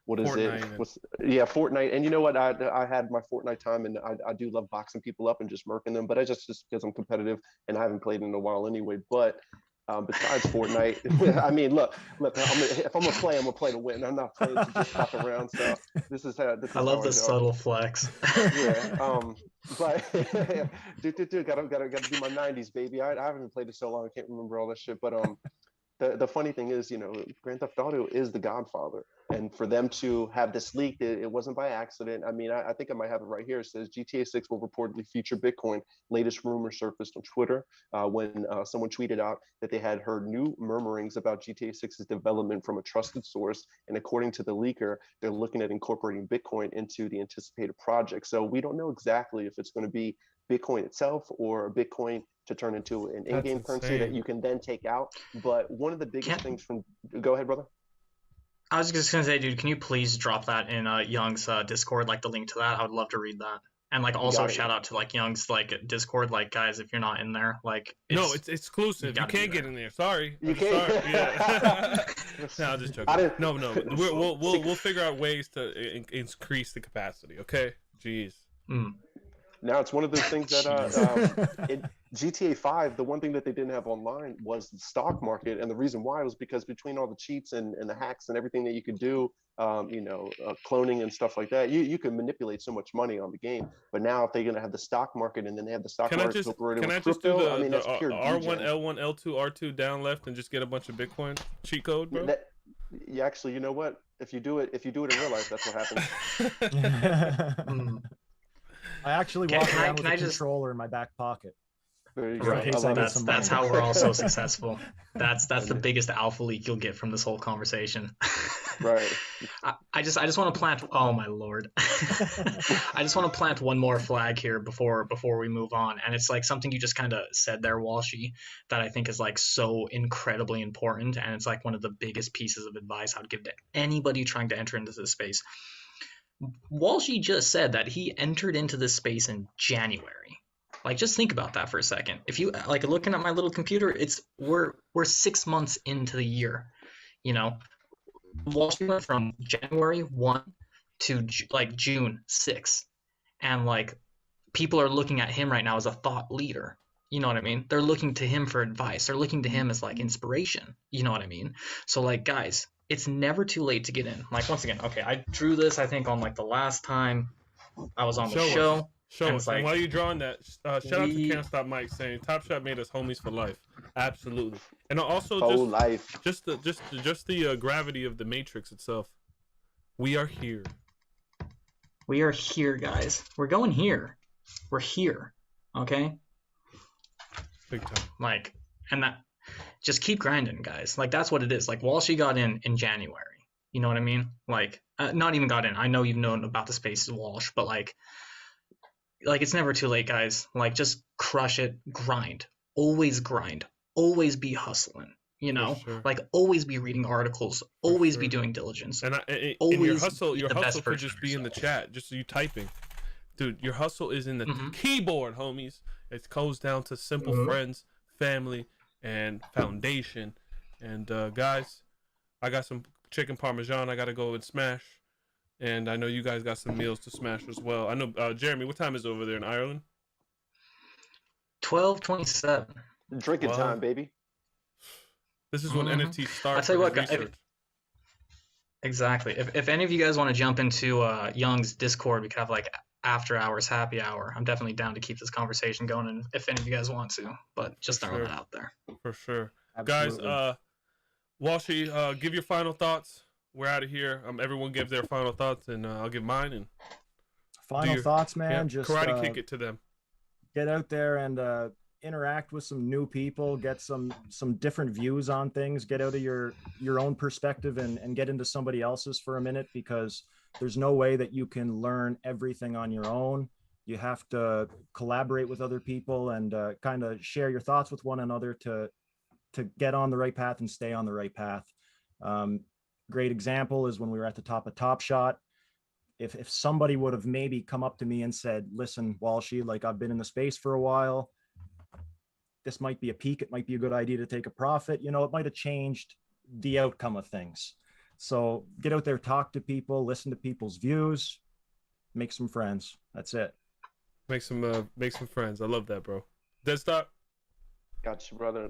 Fortnite. And you know what? I had my Fortnite time, and I do love boxing people up and just murking them. But I just because I'm competitive and I haven't played in a while anyway. But besides Fortnite, I mean, look, if I'm gonna play, I'm gonna play to win. I'm not playing to just fuck around. So this is I love the subtle flex. Yeah. But dude, gotta do my 90s, baby. I haven't played it so long, I can't remember all that shit. But the funny thing is, you know, Grand Theft Auto is the Godfather, and for them to have this leaked, it wasn't by accident. I mean, I think I might have it right here. It says GTA 6 will reportedly feature Bitcoin. Latest rumor surfaced on Twitter when someone tweeted out that they had heard new murmurings about GTA 6's development from a trusted source, and according to the leaker, they're looking at incorporating Bitcoin into the anticipated project. So we don't know exactly if it's going to be Bitcoin itself or Bitcoin to turn into an in-game currency that you can then take out. But one of the biggest things from, go ahead, brother. I was just gonna say, dude, can you please drop that in Young's Discord, like the link to that? I would love to read that. And like also shout out to like Young's like Discord, like guys, if you're not in there, like it's exclusive. You can't get in there. Sorry, you can't. Sorry. Yeah. No, I'm just joking. No. We'll figure out ways to increase the capacity. Okay. Jeez. Now it's one of those things that in GTA 5, the one thing that they didn't have online was the stock market, and the reason why was because between all the cheats and the hacks and everything that you could do, cloning and stuff like that, you could manipulate so much money on the game. But now if they're going to have the stock market, and then they have the stock market incorporated with crypto, do I mean, that's pure R1, L1, L2, R2 down left and just get a bunch of Bitcoin cheat code, bro? Yeah, actually, you know what? If you do it in real life, that's what happens. I actually walk around with a controller in my back pocket. There you Just go. in Right. case I need love some That's money. how we're all so successful. That's I the know. biggest alpha leak you'll get from this whole conversation. Right. I just want to plant. Oh my lord! I just want to plant one more flag here before we move on, and it's like something you just kind of said there, Walshy, that I think is like so incredibly important, and it's like one of the biggest pieces of advice I'd give to anybody trying to enter into this space. Walshy just said that he entered into this space in January. Like, just think about that for a second. If you like looking at my little computer, we're 6 months into the year, you know. Wall Street went from January 1 to like June 6, and like people are looking at him right now as a thought leader. You know what I mean? They're looking to him for advice. They're looking to him as like inspiration. You know what I mean? So like, guys, it's never too late to get in. Like, once again, okay, I drew this I think on like the last time I was on the show. Show and us. it's like, and while you're drawing that, shout out to we- Can't Stop Mike saying Top Shot made us homies for life. Absolutely. And also Whole just life. the gravity of the matrix itself. We are here. We are here, guys. We're going here. We're here. Okay? Big time. Like, and that, just keep grinding, guys. Like, that's what it is. Like, Walshy got in January. You know what I mean? Like, not even got in. I know you've known about the space as Walsh, but like it's never too late, guys. Like, just crush it, grind. Always be hustling. You know, sure. like always be reading articles, always be sure. doing diligence. And Always your be hustle the best could version just of be in the yourself. chat, just you typing. Dude, your hustle is in the Mhm. keyboard, homies. It goes down to simple Mhm. friends, family, and foundation. And guys, I got some chicken parmesan I gotta go and smash. And I know you guys got some meals to smash as well. I know, Jeremy, what time is it over there in Ireland? 12:27. Drinking Wow. time, baby. This is when Mhm. NFT starts. I'll tell you for what, his guys, research. Exactly. If any of you guys want to jump into Young's Discord, we could have like after hours happy hour. I'm definitely down to keep this conversation going, and if any of you guys want to, but just For throwing sure. that out there. For sure. Absolutely. Guys, Walshy, give your final thoughts. We're out of here. Everyone gives their final thoughts, and I'll give mine. And Final thoughts, man. Just karate kick it to them. get out there and interact with some new people, get some different views on things, get out of your own perspective and get into somebody else's for a minute, because there's no way that you can learn everything on your own. You have to collaborate with other people and kind of share your thoughts with one another to get on the right path and stay on the right path. Great example is when we were at the top of Top Shot. If somebody would have maybe come up to me and said, listen, Walshy, like, I've been in the space for a while, this might be a peak, it might be a good idea to take a profit, you know, it might have changed the outcome of things. So get out there, talk to people, listen to people's views, make some friends. That's it. Make some friends. I love that, bro. Deadstock. Gotcha, brother.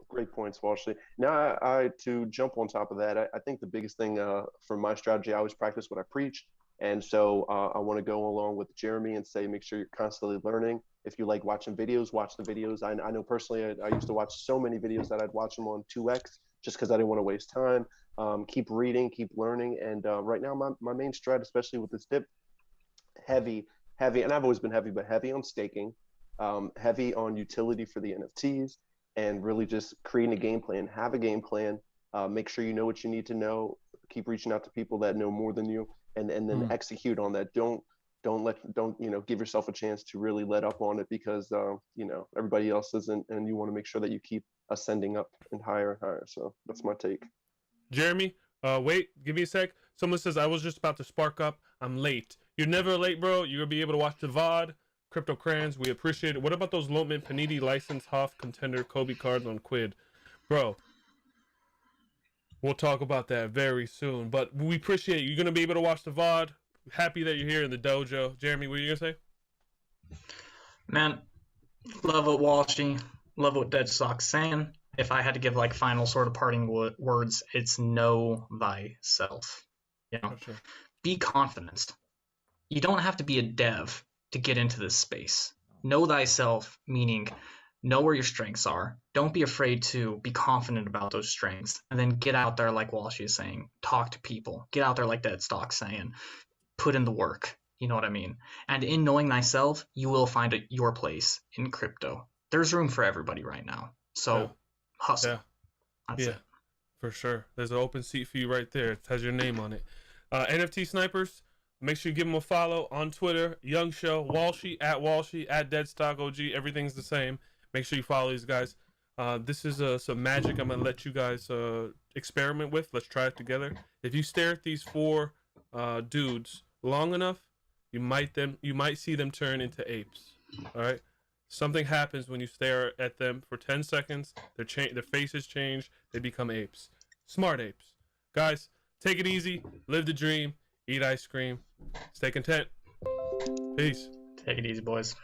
Great points, Walshy. Now, I to jump on top of that, I think the biggest thing for my strategy, I always practice what I preach. And so I want to go along with Jeremy and say, make sure you're constantly learning. If you like watching videos, watch the videos. I know personally, I used to watch so many videos that I'd watch them on 2x just because I didn't want to waste time. Keep reading, keep learning. And right now, my main strat, especially with this dip, heavy, and I've always been heavy, but heavy on staking, heavy on utility for the NFTs, and really just creating a game plan. Have a game plan. Make sure you know what you need to know. Keep reaching out to people that know more than you, and then execute on that. Don't give yourself a chance to really let up on it because everybody else isn't, and you want to make sure that you keep ascending up and higher and higher. So that's my take. Jeremy, wait, give me a sec. Someone says I was just about to spark up. I'm late. You're never late, bro. You're gonna be able to watch the VOD. Crypto Crayons, we appreciate it. What about those low mint Panini license Hoff contender Kobe cards on Quid? Bro, we'll talk about that very soon. But we appreciate you. You're gonna be able to watch the VOD. Happy that you're here in the dojo. Jeremy, what are you gonna say? Man, love what Walshy, love what Deadstock's saying. If I had to give like final sort of parting words, it's know thyself. You know, For sure. be confident. You don't have to be a dev to get into this space. Know thyself, meaning know where your strengths are. Don't be afraid to be confident about those strengths, and then get out there like Walshy is saying. Talk to people. Get out there like Deadstock's saying. Put in the work. You know what I mean? And in knowing thyself, you will find your place in crypto. there's room for everybody right now. So hustle. Yeah. That's it. For sure. There's an open seat for you right there. It has your name on it. NFT Snipers, make sure you give them a follow on Twitter. Young Show, Walshy, at DeadstockOG. Everything's the same. Make sure you follow these guys. This is some magic I'm going to let you guys experiment with. Let's try it together. If you stare at these four dudes long enough, you might see them turn into apes. All right? Something happens when you stare at them for 10 seconds. Their faces change. They become apes. Smart apes. Guys, take it easy. Live the dream. Eat ice cream. Stay content. Peace. Take it easy, boys.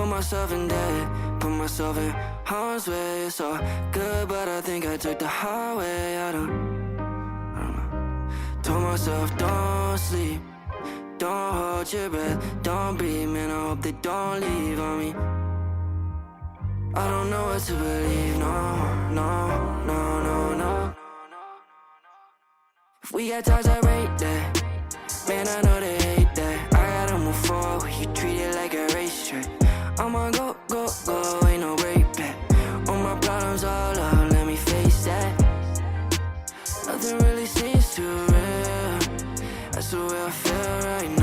Myself in debt, put myself in harm's way. It's all good, but I think I took the hard way. I don't know. Told myself don't sleep, don't hold your breath, don't breathe, man. I hope they don't leave on me. I don't know what to believe, no. If we got ties, I rate that. Man, I know they hate that. I gotta move forward, you treat it like a racetrack. I'ma go, ain't no break back. All my problems all up, let me face that. Nothing really seems too real, that's the way I feel right now.